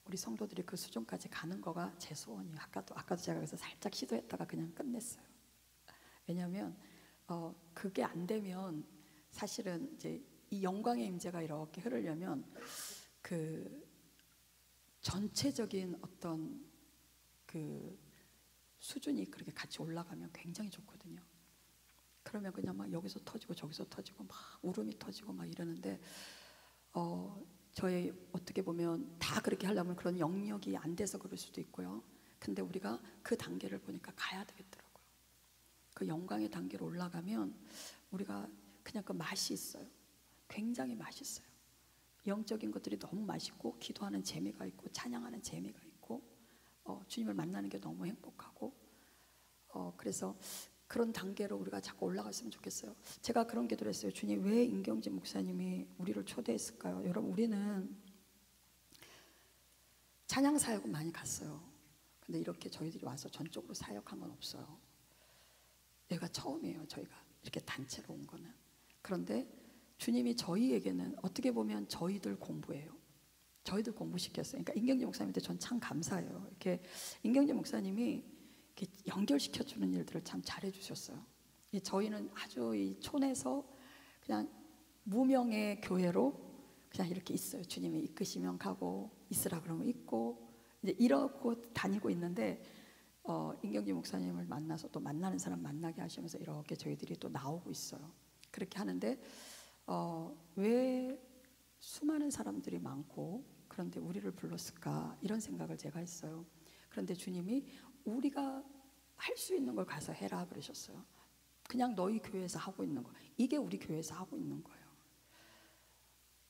우리 성도들이 그 수준까지 가는 거가 제 소원이에요. 아까도 제가 그래서 살짝 시도했다가 그냥 끝냈어요. 왜냐하면 그게 안 되면 사실은 이제 이 영광의 임재가 이렇게 흐르려면 그 전체적인 어떤 그 수준이 그렇게 같이 올라가면 굉장히 좋거든요. 그러면 그냥 막 여기서 터지고 저기서 터지고 막 울음이 터지고 막 이러는데 저희 어떻게 보면 다 그렇게 하려면 그런 영역이 안 돼서 그럴 수도 있고요. 근데 우리가 그 단계를 보니까 가야 되겠더라고요. 그 영광의 단계로 올라가면 우리가 그냥 그 맛이 있어요. 굉장히 맛있어요. 영적인 것들이 너무 맛있고 기도하는 재미가 있고 찬양하는 재미가 있고 주님을 만나는 게 너무 행복하고 그래서 그런 단계로 우리가 자꾸 올라갔으면 좋겠어요. 제가 그런 기도를 했어요. 주님, 왜 임경진 목사님이 우리를 초대했을까요? 여러분, 우리는 찬양 사역은 많이 갔어요. 근데 이렇게 저희들이 와서 전적으로 사역한 건 없어요. 여기가 처음이에요. 저희가 이렇게 단체로 온 거는. 그런데 주님이 저희에게는 어떻게 보면 저희들 공부예요. 저희들 공부시켰어요. 그러니까 임경진 목사님한테 전 참 감사해요. 이렇게 임경진 목사님이 이렇게 연결시켜주는 일들을 참 잘해주셨어요. 저희는 아주 이 촌에서 그냥 무명의 교회로 그냥 이렇게 있어요. 주님이 이끄시면 가고 있으라 그러면 있고 이제 이러고 다니고 있는데 임경진 목사님을 만나서 또 만나는 사람 만나게 하시면서 이렇게 저희들이 또 나오고 있어요. 그렇게 하는데 왜 수많은 사람들이 많고 그런데 우리를 불렀을까 이런 생각을 제가 했어요. 그런데 주님이 우리가 할 수 있는 걸 가서 해라 그러셨어요. 그냥 너희 교회에서 하고 있는 거, 이게 우리 교회에서 하고 있는 거예요.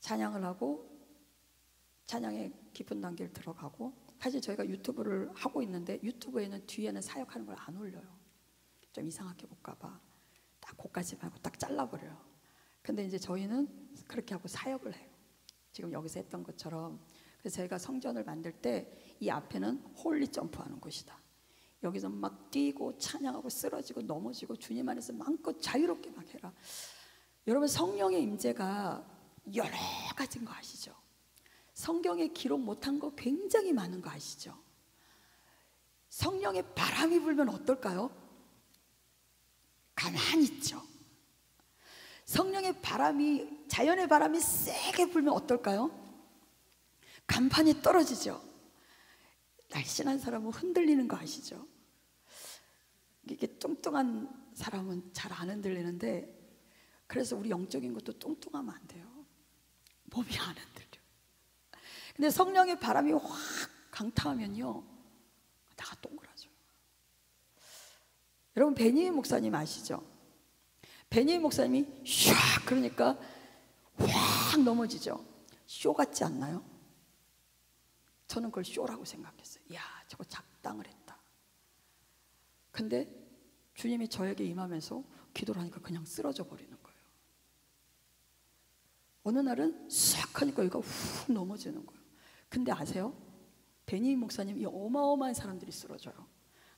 찬양을 하고 찬양의 깊은 단계를 들어가고 사실 저희가 유튜브를 하고 있는데 유튜브에는 뒤에는 사역하는 걸 안 올려요. 좀 이상하게 볼까 봐 딱 거기까지 말고 딱 잘라버려요. 근데 이제 저희는 그렇게 하고 사역을 해요. 지금 여기서 했던 것처럼. 그래서 저희가 성전을 만들 때 이 앞에는 홀리 점프하는 곳이다. 여기서 막 뛰고 찬양하고 쓰러지고 넘어지고 주님 안에서 마음껏 자유롭게 막 해라. 여러분, 성령의 임재가 여러 가지인 거 아시죠? 성경에 기록 못한 거 굉장히 많은 거 아시죠? 성령의 바람이 불면 어떨까요? 가만히 있죠. 성령의 바람이, 자연의 바람이 세게 불면 어떨까요? 간판이 떨어지죠. 날씬한 사람은 흔들리는 거 아시죠? 이게 뚱뚱한 사람은 잘 안 흔들리는데, 그래서 우리 영적인 것도 뚱뚱하면 안 돼요. 몸이 안 흔들려. 근데 성령의 바람이 확 강타하면요, 나가 동그라져요. 여러분, 베니의 목사님 아시죠? 베니히 목사님이 샥 그러니까 확 넘어지죠. 쇼 같지 않나요? 저는 그걸 쇼라고 생각했어요. 이야, 저거 작당을 했다. 근데 주님이 저에게 임하면서 기도를 하니까 그냥 쓰러져 버리는 거예요. 어느 날은 싹 하니까 여기가 훅 넘어지는 거예요. 근데 아세요? 베니히 목사님 이 어마어마한 사람들이 쓰러져요.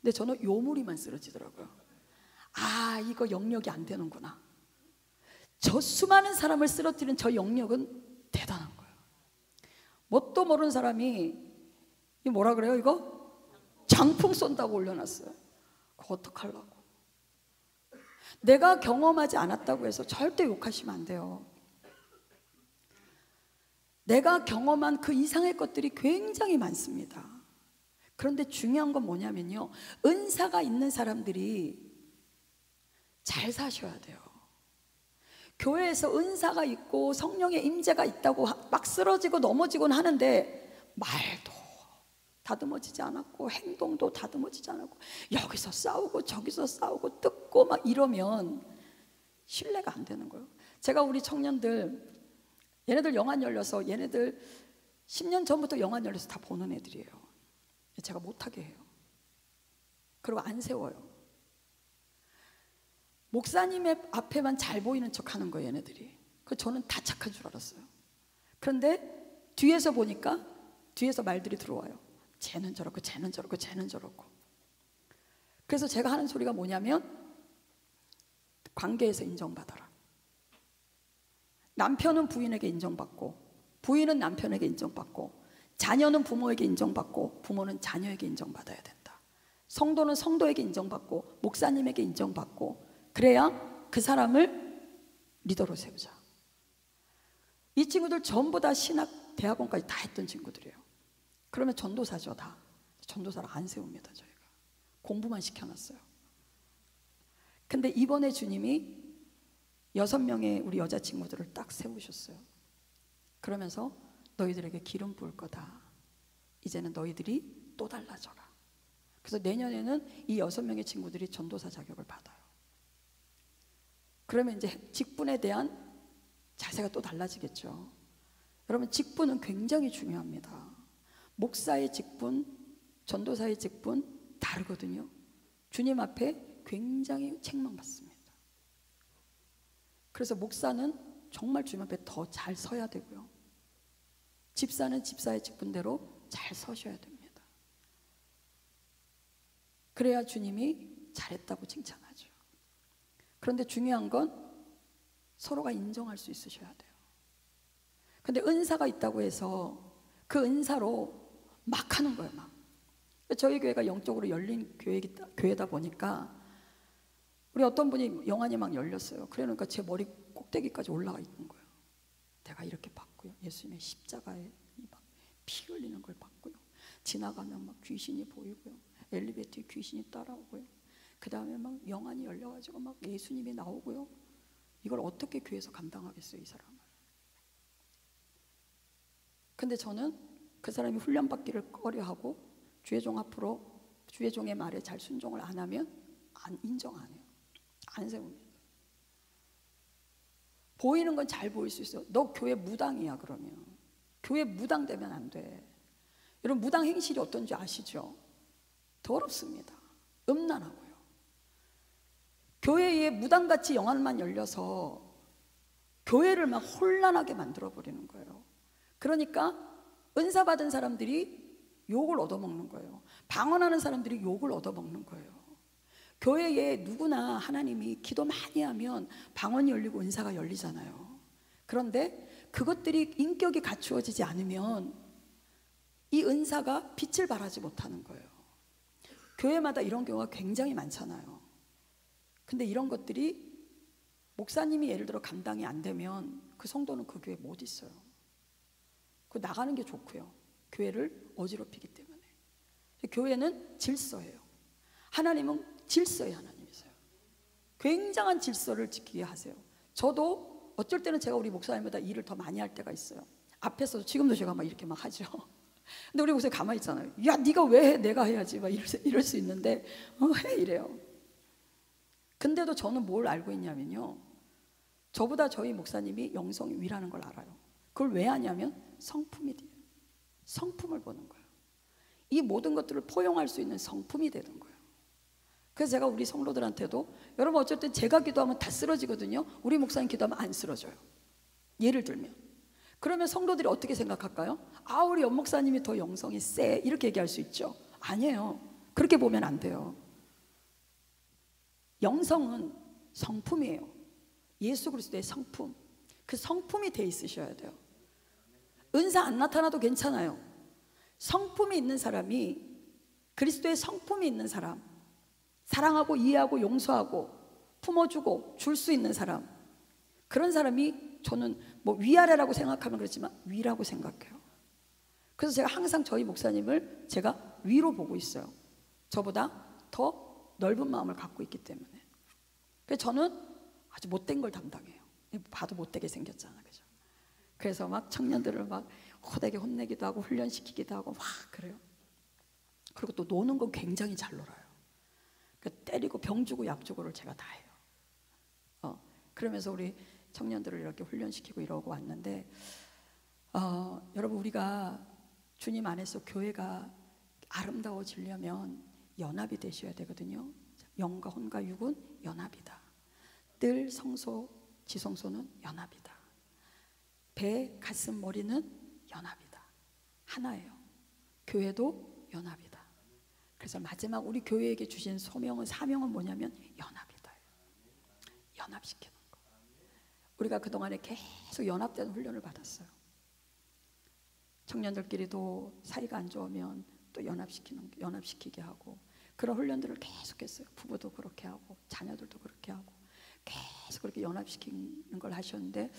근데 저는 요무리만 쓰러지더라고요. 아, 이거 영역이 안 되는구나. 저 수많은 사람을 쓰러뜨리는 저 영역은 대단한 거예요. 뭣도 모르는 사람이 이 뭐라 그래요? 이거 장풍 쏜다고 올려놨어요. 그거 어떡하려고. 내가 경험하지 않았다고 해서 절대 욕하시면 안 돼요. 내가 경험한 그 이상의 것들이 굉장히 많습니다. 그런데 중요한 건 뭐냐면요, 은사가 있는 사람들이 잘 사셔야 돼요. 교회에서 은사가 있고 성령의 임재가 있다고 막 쓰러지고 넘어지곤 하는데 말도 다듬어지지 않았고 행동도 다듬어지지 않았고 여기서 싸우고 저기서 싸우고 뜯고 막 이러면 신뢰가 안 되는 거예요. 제가 우리 청년들, 얘네들 영안 열려서 얘네들 10년 전부터 영안 열려서 다 보는 애들이에요. 제가 못하게 해요. 그리고 안 세워요. 목사님의 앞에만 잘 보이는 척 하는 거예요, 얘네들이. 그 저는 다 착한 줄 알았어요. 그런데 뒤에서 보니까 뒤에서 말들이 들어와요. 쟤는 저렇고 쟤는 저렇고 쟤는 저렇고. 그래서 제가 하는 소리가 뭐냐면 관계에서 인정받아라. 남편은 부인에게 인정받고 부인은 남편에게 인정받고 자녀는 부모에게 인정받고 부모는 자녀에게 인정받아야 된다. 성도는 성도에게 인정받고 목사님에게 인정받고 그래야 그 사람을 리더로 세우자. 이 친구들 전부 다 신학 대학원까지 다 했던 친구들이에요. 그러면 전도사죠. 다 전도사를 안 세웁니다. 저희가 공부만 시켜놨어요. 근데 이번에 주님이 6명의 우리 여자친구들을 딱 세우셨어요. 그러면서 너희들에게 기름 부을 거다. 이제는 너희들이 또 달라져라. 그래서 내년에는 이 6명의 친구들이 전도사 자격을 받아요. 그러면 이제 직분에 대한 자세가 또 달라지겠죠. 여러분, 직분은 굉장히 중요합니다. 목사의 직분, 전도사의 직분 다르거든요. 주님 앞에 굉장히 책망받습니다. 그래서 목사는 정말 주님 앞에 더 잘 서야 되고요. 집사는 집사의 직분대로 잘 서셔야 됩니다. 그래야 주님이 잘했다고 칭찬하죠. 그런데 중요한 건 서로가 인정할 수 있으셔야 돼요. 근데 은사가 있다고 해서 그 은사로 막 하는 거예요. 막. 저희 교회가 영적으로 열린 교회다 보니까 우리 어떤 분이 영안이 막 열렸어요. 그러니까 제 머리 꼭대기까지 올라가 있는 거예요. 내가 이렇게 봤고요. 예수님의 십자가에 막 피 흘리는 걸 봤고요. 지나가면 막 귀신이 보이고요. 엘리베이터에 귀신이 따라오고요. 그 다음에 막 영안이 열려가지고 막 예수님이 나오고요. 이걸 어떻게 교회에서 감당하겠어요, 이 사람을. 근데 저는 그 사람이 훈련받기를 꺼려하고 주의종 앞으로 주의종의 말에 잘 순종을 안 하면 인정 안 해요. 안 세웁니다. 보이는 건 잘 보일 수 있어요. 너 교회 무당이야 그러면. 교회 무당 되면 안 돼. 여러분, 무당 행실이 어떤지 아시죠? 더럽습니다. 음란하고요. 교회에 무당같이 영안만 열려서 교회를 막 혼란하게 만들어버리는 거예요. 그러니까 은사 받은 사람들이 욕을 얻어먹는 거예요. 방언하는 사람들이 욕을 얻어먹는 거예요. 교회에 누구나 하나님이 기도 많이 하면 방언이 열리고 은사가 열리잖아요. 그런데 그것들이 인격이 갖추어지지 않으면 이 은사가 빛을 발하지 못하는 거예요. 교회마다 이런 경우가 굉장히 많잖아요. 근데 이런 것들이 목사님이 예를 들어 감당이 안 되면 그 성도는 그 교회에 못 있어요. 그 나가는 게 좋고요. 교회를 어지럽히기 때문에. 교회는 질서예요. 하나님은 질서의 하나님이세요. 굉장한 질서를 지키게 하세요. 저도 어쩔 때는 제가 우리 목사님보다 일을 더 많이 할 때가 있어요. 앞에서 지금도 제가 막 이렇게 막 하죠. 근데 우리 목사님 가만히 있잖아요. 야, 네가 왜 해? 내가 해야지. 막 이럴 수 있는데 해 이래요. 근데도 저는 뭘 알고 있냐면요, 저보다 저희 목사님이 영성이 위라는 걸 알아요. 그걸 왜 아냐면 성품이 돼요. 성품을 보는 거예요. 이 모든 것들을 포용할 수 있는 성품이 되는 거예요. 그래서 제가 우리 성도들한테도, 여러분 어쨌든 제가 기도하면 다 쓰러지거든요. 우리 목사님 기도하면 안 쓰러져요. 예를 들면, 그러면 성도들이 어떻게 생각할까요? 아, 우리 옆 목사님이 더 영성이 세, 이렇게 얘기할 수 있죠. 아니에요. 그렇게 보면 안 돼요. 영성은 성품이에요. 예수 그리스도의 성품, 그 성품이 돼 있으셔야 돼요. 은사 안 나타나도 괜찮아요. 성품이 있는 사람이, 그리스도의 성품이 있는 사람, 사랑하고 이해하고 용서하고 품어주고 줄 수 있는 사람, 그런 사람이 저는 뭐 위아래라고 생각하면 그렇지만 위라고 생각해요. 그래서 제가 항상 저희 목사님을 제가 위로 보고 있어요. 저보다 더 넓은 마음을 갖고 있기 때문에. 그래서 저는 아주 못된 걸 담당해요. 봐도 못되게 생겼잖아, 그죠? 그래서 막 청년들을 막 호되게 혼내기도 하고 훈련시키기도 하고 막 그래요. 그리고 또 노는 건 굉장히 잘 놀아요. 때리고 병 주고 약 주고를 제가 다 해요. 그러면서 우리 청년들을 이렇게 훈련시키고 이러고 왔는데, 여러분 우리가 주님 안에서 교회가 아름다워지려면 연합이 되셔야 되거든요. 영과 혼과 육은 연합이다. 뜰, 성소, 지성소는 연합이다. 배, 가슴, 머리는 연합이다. 하나예요. 교회도 연합이다. 그래서 마지막 우리 교회에게 주신 소명은, 사명은 뭐냐면 연합이다. 연합시키는 거. 우리가 그동안에 계속 연합되는 훈련을 받았어요. 청년들끼리도 사이가 안 좋으면 또 연합시키게 하고, 그런 훈련들을 계속했어요. 부부도 그렇게 하고 자녀들도 그렇게 하고 계속 그렇게 연합시키는 걸 하셨는데,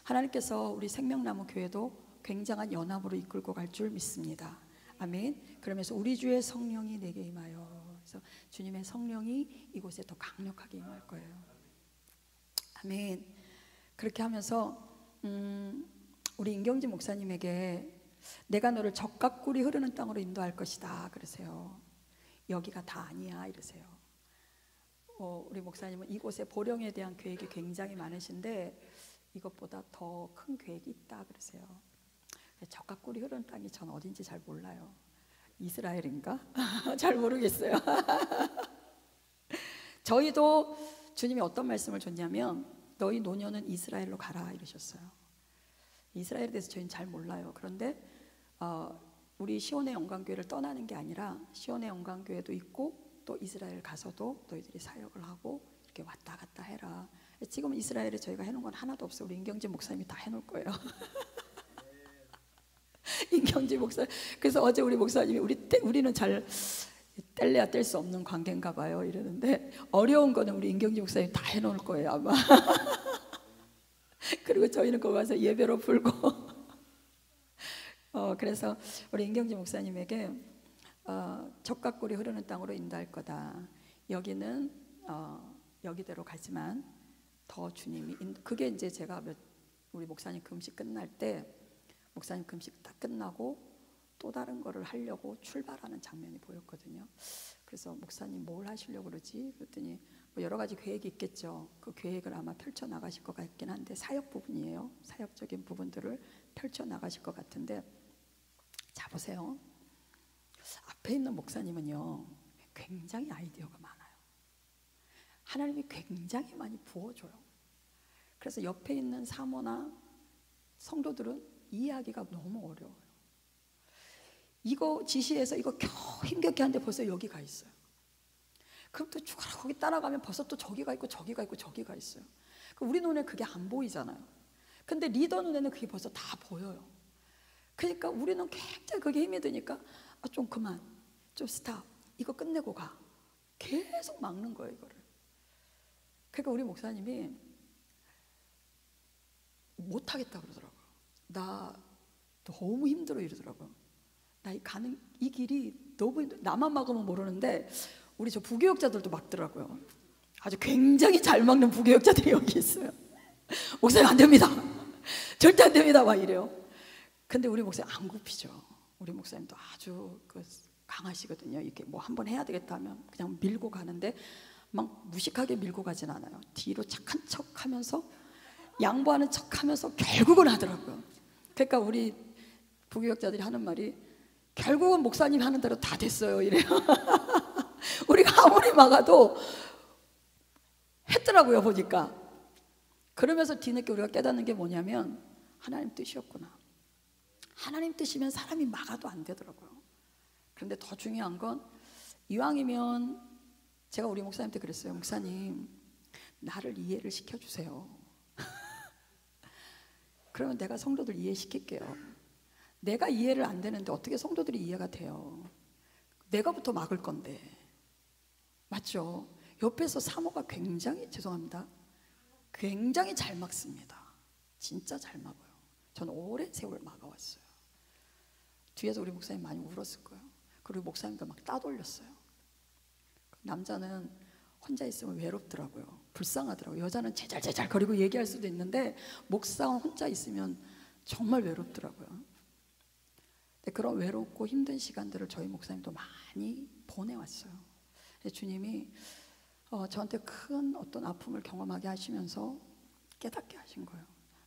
하나님께서 우리 생명나무 교회도 굉장한 연합으로 이끌고 갈 줄 믿습니다. 아멘. 그러면서 우리 주의 성령이 내게 임하여, 그래서 주님의 성령이 이곳에 더 강력하게 임할 거예요. 아멘. 그렇게 하면서 우리 임경진 목사님에게 내가 너를 적과 꿀이 흐르는 땅으로 인도할 것이다 그러세요. 여기가 다 아니야 이러세요. 우리 목사님은 이곳에 보령에 대한 계획이 굉장히 많으신데 이것보다 더 큰 계획이 있다 그러세요. 적과 꿀이 흐르는 땅이 전 어딘지 잘 몰라요. 이스라엘인가? 잘 모르겠어요. 저희도 주님이 어떤 말씀을 줬냐면 너희 노년은 이스라엘로 가라 이러셨어요. 이스라엘에 대해서 저희는 잘 몰라요. 그런데 우리 시온의 영광교회를 떠나는 게 아니라 시온의 영광교회도 있고 또 이스라엘 가서도 너희들이 사역을 하고 이렇게 왔다 갔다 해라. 지금은 이스라엘에 저희가 해놓은 건 하나도 없어요. 우리 임경진 목사님이 다 해놓을 거예요. 임경진 목사. 그래서 어제 우리 목사님이 우리는 잘 뗄래야 뗄 수 없는 관계인가 봐요 이러는데, 어려운 거는 우리 임경진 목사님이 다 해놓을 거예요 아마. 그리고 저희는 거기 가서 예배로 풀고. 그래서 우리 임경진 목사님에게 적과 꿀이 흐르는 땅으로 인도할 거다. 여기는 여기대로 가지만 더 주님이 그게 이제 제가 우리 목사님 금식 끝날 때, 목사님 금식 딱 끝나고 또 다른 거를 하려고 출발하는 장면이 보였거든요. 그래서 목사님 뭘 하시려고 그러지? 그랬더니 뭐 여러 가지 계획이 있겠죠. 그 계획을 아마 펼쳐 나가실 것 같긴 한데, 사역 부분이에요. 사역적인 부분들을 펼쳐 나가실 것 같은데, 자 보세요. 앞에 있는 목사님은요 굉장히 아이디어가 많아요. 하나님이 굉장히 많이 부어줘요. 그래서 옆에 있는 사모나 성도들은 이해하기가 너무 어려워요. 이거 지시해서 이거 겨우 힘겹게 하는데 벌써 여기 가 있어요. 그럼 또 쭉 거기 따라가면 벌써 또 저기가 있고 저기가 있고 저기가 있어요. 우리 눈에 그게 안 보이잖아요. 근데 리더 눈에는 그게 벌써 다 보여요. 그러니까 우리는 굉장히 그게 힘이 드니까 좀 그만, 좀 스탑, 이거 끝내고 가. 계속 막는 거예요 이거를. 그러니까 우리 목사님이 못하겠다 그러더라고요. 나 너무 힘들어 이러더라고요. 나 이 길이 너무 힘들어. 나만 막으면 모르는데 우리 저 부교역자들도 막더라고요. 아주 굉장히 잘 막는 부교역자들이 여기 있어요. 목사님 안 됩니다. 절대 안 됩니다. 막 이래요. 근데 우리 목사님 안 굽히죠. 우리 목사님도 아주 강하시거든요. 이렇게 뭐 한번 해야 되겠다 하면 그냥 밀고 가는데, 막 무식하게 밀고 가진 않아요. 뒤로 착한 척 하면서 양보하는 척 하면서 결국은 하더라고요. 그러니까 우리 부교역자들이 하는 말이 결국은 목사님 하는 대로 다 됐어요 이래요. 우리가 아무리 막아도 했더라고요 보니까. 그러면서 뒤늦게 우리가 깨닫는 게 뭐냐면 하나님 뜻이었구나. 하나님 뜻이면 사람이 막아도 안 되더라고요. 그런데 더 중요한 건 이왕이면 제가 우리 목사님한테 그랬어요. 목사님 나를 이해를 시켜주세요. 그러면 내가 성도들 이해시킬게요. 내가 이해를 안 되는데 어떻게 성도들이 이해가 돼요? 내가부터 막을 건데. 맞죠? 옆에서 사모가 굉장히 죄송합니다. 굉장히 잘 막습니다. 진짜 잘 막아요. 저는 오랜 세월 막아왔어요. 뒤에서 우리 목사님 많이 울었을 거예요. 그리고 목사님도 막 따돌렸어요. 남자는 혼자 있으면 외롭더라고요. 불쌍하더라고요. 여자는 제잘제잘 거리고 얘기할 수도 있는데 목사는 혼자 있으면 정말 외롭더라고요. 그런 외롭고 힘든 시간들을 저희 목사님도 많이 보내왔어요. 주님이 저한테 큰 어떤 아픔을 경험하게 하시면서 깨닫게 하신 거예요.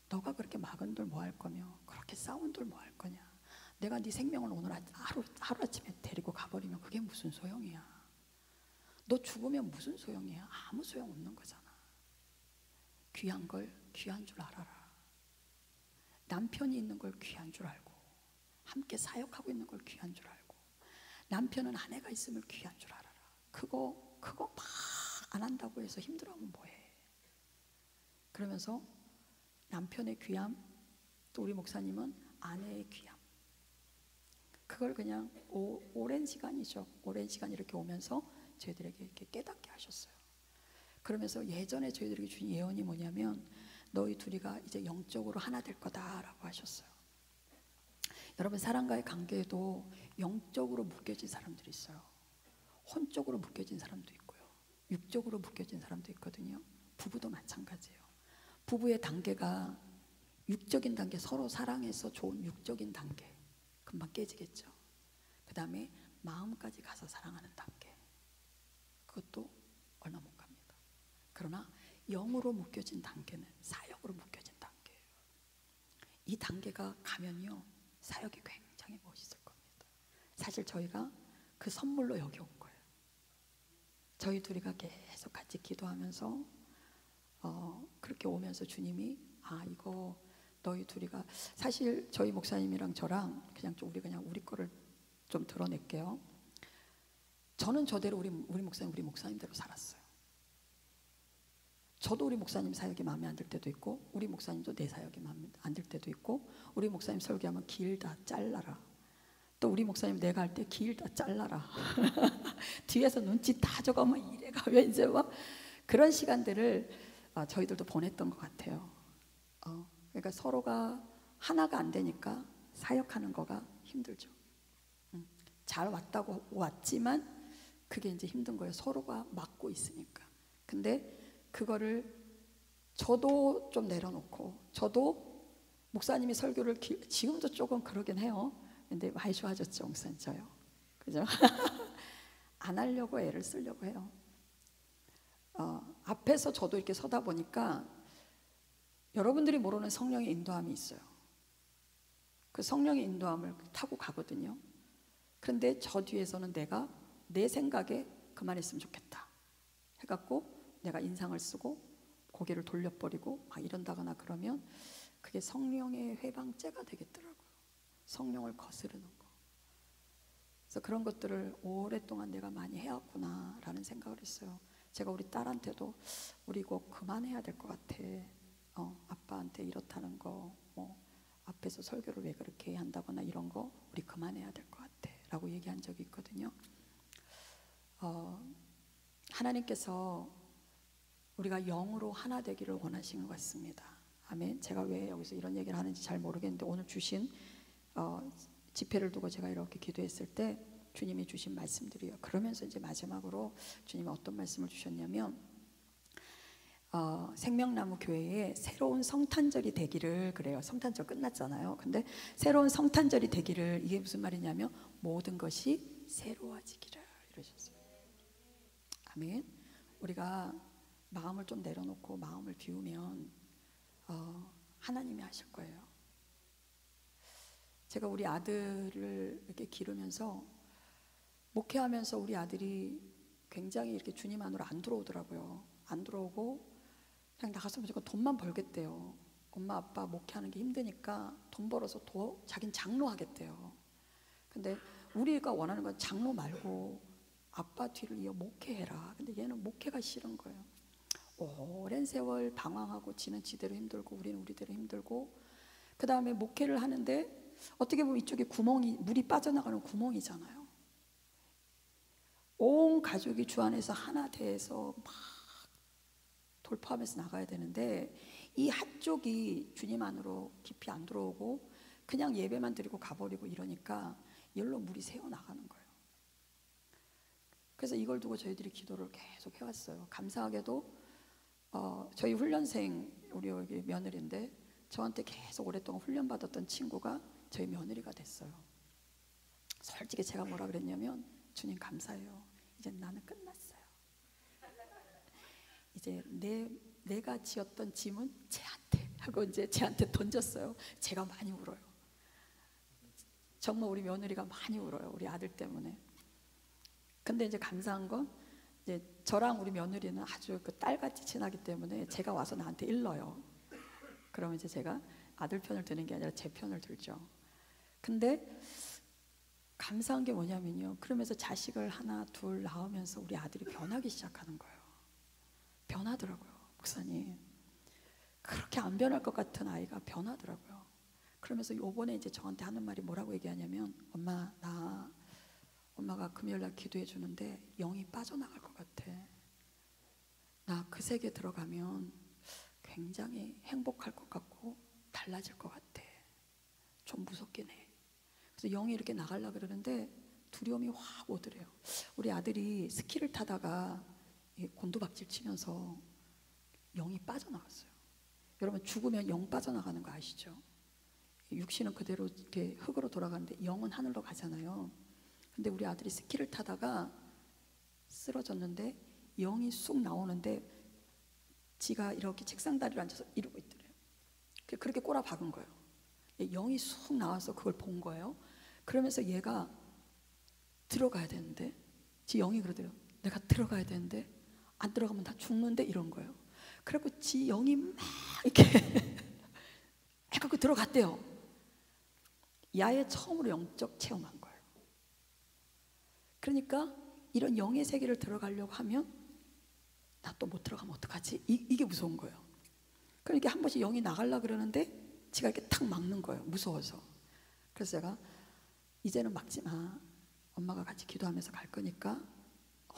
너가 그렇게 막은 돌 뭐 할 거며 그렇게 싸운 돌 뭐 할 거냐. 내가 네 생명을 오늘 하루아침에 데리고 가버리면 그게 무슨 소용이야. 너 죽으면 무슨 소용이야. 아무 소용 없는 거잖아. 귀한 걸 귀한 줄 알아라. 남편이 있는 걸 귀한 줄 알고 함께 사역하고 있는 걸 귀한 줄 알고 남편은 아내가 있음을 귀한 줄 알아라. 그거 막 안 한다고 해서 힘들어하면 뭐해. 그러면서 남편의 귀함, 또 우리 목사님은 아내의 귀함, 그걸 그냥 오랜 시간이죠. 오랜 시간 이렇게 오면서 저희들에게 이렇게 깨닫게 하셨어요. 그러면서 예전에 저희들에게 주신 예언이 뭐냐면 너희 둘이가 이제 영적으로 하나 될 거다라고 하셨어요. 여러분 사람과의 관계에도 영적으로 묶여진 사람들이 있어요. 혼적으로 묶여진 사람도 있고요. 육적으로 묶여진 사람도 있거든요. 부부도 마찬가지예요. 부부의 단계가 육적인 단계, 서로 사랑해서 좋은 육적인 단계 금방 깨지겠죠. 그 다음에 마음까지 가서 사랑하는 단계, 그것도 얼마 못 갑니다. 그러나 영으로 묶여진 단계는 사역으로 묶여진 단계예요. 이 단계가 가면요 사역이 굉장히 멋있을 겁니다. 사실 저희가 그 선물로 여기 온 거예요. 저희 둘이가 계속 같이 기도하면서 그렇게 오면서 주님이 이거 너희 둘이가, 사실 저희 목사님이랑 저랑 그냥 좀 우리 거를 좀 드러낼게요. 저는 저대로 우리 목사님대로 살았어요. 저도 우리 목사님 사역이 마음에 안 들 때도 있고 우리 목사님도 내 사역이 마음에 안 들 때도 있고 우리 목사님 설교하면 길다 잘라라. 또 우리 목사님 내가 할 때 길다 잘라라. 뒤에서 눈치 다 줘가 막 이래가 왜 이제 막 그런 시간들을 저희들도 보냈던 것 같아요. 그러니까 서로가 하나가 안 되니까 사역하는 거가 힘들죠. 잘 왔지만 그게 이제 힘든 거예요. 서로가 막고 있으니까. 근데 그거를 저도 좀 내려놓고, 저도 목사님이 설교를 지금도 조금 그러긴 해요. 근데 많이 좋아졌죠, 목사님 저요. 그죠? 안 하려고 애를 쓰려고 해요. 앞에서 저도 이렇게 서다 보니까 여러분들이 모르는 성령의 인도함이 있어요. 그 성령의 인도함을 타고 가거든요. 그런데 저 뒤에서는 내가 내 생각에 그만했으면 좋겠다 해갖고 내가 인상을 쓰고 고개를 돌려버리고 막 이런다거나 그러면 그게 성령의 회방죄가 되겠더라고요. 성령을 거스르는 거. 그래서 그런 것들을 오랫동안 내가 많이 해왔구나 라는 생각을 했어요. 제가 우리 딸한테도 우리 이거 그만해야 될 것 같아. 아빠한테 이렇다는 거, 앞에서 설교를 왜 그렇게 한다거나 이런 거 우리 그만해야 될 것 같아 라고 얘기한 적이 있거든요. 하나님께서 우리가 영으로 하나 되기를 원하시는 것 같습니다. 아멘. 제가 왜 여기서 이런 얘기를 하는지 잘 모르겠는데 오늘 주신 집회를 두고 제가 이렇게 기도했을 때 주님이 주신 말씀들이요. 그러면서 이제 마지막으로 주님이 어떤 말씀을 주셨냐면 생명나무 교회에 새로운 성탄절이 되기를, 그래요. 성탄절 끝났잖아요. 근데 새로운 성탄절이 되기를, 이게 무슨 말이냐면 모든 것이 새로워지기를 이러셨어요. 아멘. 우리가 마음을 좀 내려놓고 마음을 비우면 하나님이 하실 거예요. 제가 우리 아들을 이렇게 기르면서 목회하면서 우리 아들이 굉장히 이렇게 주님 안으로 안 들어오더라고요. 안 들어오고 그냥 나가서 무조건 돈만 벌겠대요. 엄마 아빠 목회하는 게 힘드니까 돈 벌어서 자긴 장로 하겠대요. 근데 우리가 원하는 건 장로 말고 아빠 뒤를 이어 목회해라. 근데 얘는 목회가 싫은 거예요. 오랜 세월 방황하고 지는 지대로 힘들고 우리는 우리대로 힘들고, 그 다음에 목회를 하는데 어떻게 보면 이쪽에 구멍이, 물이 빠져나가는 구멍이잖아요. 온 가족이 주 안에서 하나 돼서 막 돌파하면서 나가야 되는데 이 한쪽이 주님 안으로 깊이 안 들어오고 그냥 예배만 드리고 가버리고 이러니까 열로 물이 새어나가는 거예요. 그래서 이걸 두고 저희들이 기도를 계속 해왔어요. 감사하게도 저희 훈련생, 우리 여기 며느리인데 저한테 계속 오랫동안 훈련받았던 친구가 저희 며느리가 됐어요. 솔직히 제가 뭐라 그랬냐면, 주님 감사해요. 이제 나는 끝났어요. 이제 내가 지었던 짐은 쟤한테 하고 이제 쟤한테 던졌어요. 제가 많이 울어요. 정말 우리 며느리가 많이 울어요. 우리 아들 때문에. 근데 이제 감사한 건 이제 저랑 우리 며느리는 아주 그 딸같이 친하기 때문에 제가 와서 나한테 일러요. 그러면 이제 제가 아들 편을 드는 게 아니라 제 편을 들죠. 근데 감사한 게 뭐냐면요, 그러면서 자식을 하나 둘 낳으면서 우리 아들이 변하기 시작하는 거예요. 변하더라고요. 목사님, 그렇게 안 변할 것 같은 아이가 변하더라고요. 그러면서 요번에 이제 저한테 하는 말이 뭐라고 얘기하냐면, 엄마가 금요일날 기도해 주는데 영이 빠져나갈 것 같아. 나 그 세계 들어가면 굉장히 행복할 것 같고 달라질 것 같아. 좀 무섭긴 해. 그래서 영이 이렇게 나가려고 그러는데 두려움이 확 오더래요. 우리 아들이 스키를 타다가 곤두박질 치면서 영이 빠져나갔어요. 여러분, 죽으면 영 빠져나가는 거 아시죠? 육신은 그대로 이렇게 흙으로 돌아가는데 영은 하늘로 가잖아요. 근데 우리 아들이 스키를 타다가 쓰러졌는데 영이 쑥 나오는데 지가 이렇게 책상 다리를 앉아서 이러고 있더래요. 그렇게 꼬라 박은 거예요. 영이 쑥 나와서 그걸 본 거예요. 그러면서 얘가 들어가야 되는데, 지 영이 그러더래요. 내가 들어가야 되는데 안 들어가면 다 죽는데, 이런 거예요. 그래갖고 지 영이 막 이렇게 해갖고 들어갔대요. 야외 처음으로 영적 체험한 거예요. 그러니까 이런 영의 세계를 들어가려고 하면 나 또 못 들어가면 어떡하지? 이게 무서운 거예요. 그러니까 한 번씩 영이 나가려고 그러는데 지가 이렇게 탁 막는 거예요. 무서워서. 그래서 제가 이제는 막지 마. 엄마가 같이 기도하면서 갈 거니까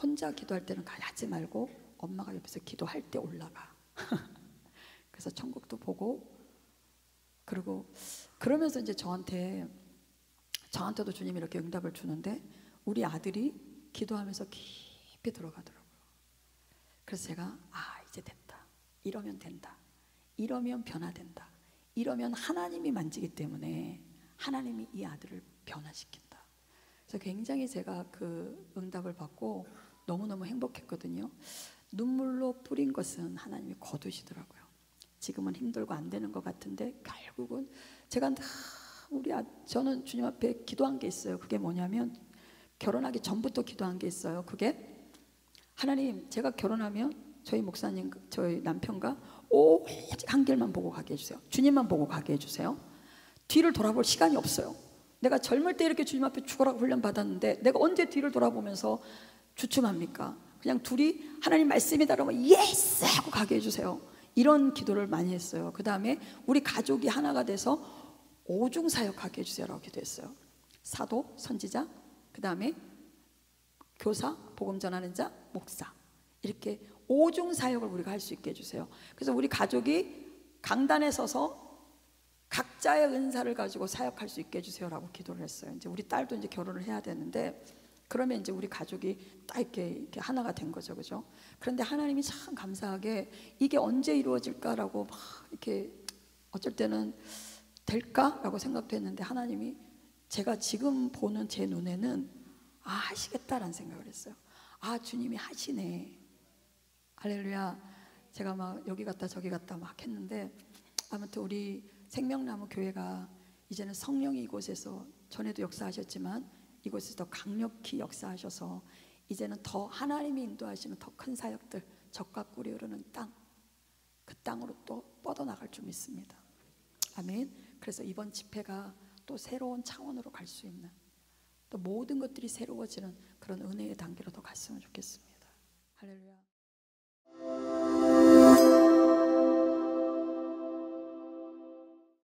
혼자 기도할 때는 가지 말고 엄마가 옆에서 기도할 때 올라가. 그래서 천국도 보고, 그리고 그러면서 이제 저한테도 주님이 이렇게 응답을 주는데 우리 아들이 기도하면서 깊이 들어가더라고요. 그래서 제가 이제 됐다. 이러면 된다. 이러면 변화된다. 이러면 하나님이 만지기 때문에 하나님이 이 아들을 변화시킨다. 그래서 굉장히 제가 그 응답을 받고 너무너무 행복했거든요. 눈물로 뿌린 것은 하나님이 거두시더라고요. 지금은 힘들고 안 되는 것 같은데 결국은 제가 저는 주님 앞에 기도한 게 있어요. 그게 뭐냐면, 결혼하기 전부터 기도한 게 있어요. 그게, 하나님, 제가 결혼하면 저희 목사님, 저희 남편과 오직 한 길만 보고 가게 해주세요. 주님만 보고 가게 해주세요. 뒤를 돌아볼 시간이 없어요. 내가 젊을 때 이렇게 주님 앞에 죽어라고 훈련받았는데 내가 언제 뒤를 돌아보면서 주춤합니까? 그냥 둘이 하나님 말씀이다 그러면 예스! 하고 가게 해주세요. 이런 기도를 많이 했어요. 그 다음에 우리 가족이 하나가 돼서 오중사역하게 해주세요라고 기도했어요. 사도, 선지자, 그 다음에 교사, 복음 전하는 자, 목사, 이렇게 오중사역을 우리가 할 수 있게 해주세요. 그래서 우리 가족이 강단에 서서 각자의 은사를 가지고 사역할 수 있게 해주세요라고 기도를 했어요. 이제 우리 딸도 이제 결혼을 해야 되는데, 그러면 이제 우리 가족이 딱 이렇게 하나가 된 거죠, 그죠? 그런데 하나님이 참 감사하게 이게 언제 이루어질까라고 막 이렇게 어쩔 때는 될까라고 생각도 했는데, 하나님이 제가 지금 보는 제 눈에는 하시겠다라는 생각을 했어요. 주님이 하시네. 할렐루야. 제가 막 여기 갔다 저기 갔다 막 했는데, 아무튼 우리 생명나무 교회가 이제는 성령이 이곳에서 전에도 역사하셨지만 이곳에서 더 강력히 역사하셔서 이제는 더 하나님이 인도하시는 더 큰 사역들, 젖과 꿀이 흐르는 땅, 그 땅으로 또 뻗어나갈 줄 믿습니다. 아멘. 그래서 이번 집회가 또 새로운 차원으로 갈 수 있는, 또 모든 것들이 새로워지는 그런 은혜의 단계로 더 갔으면 좋겠습니다. 할렐루야.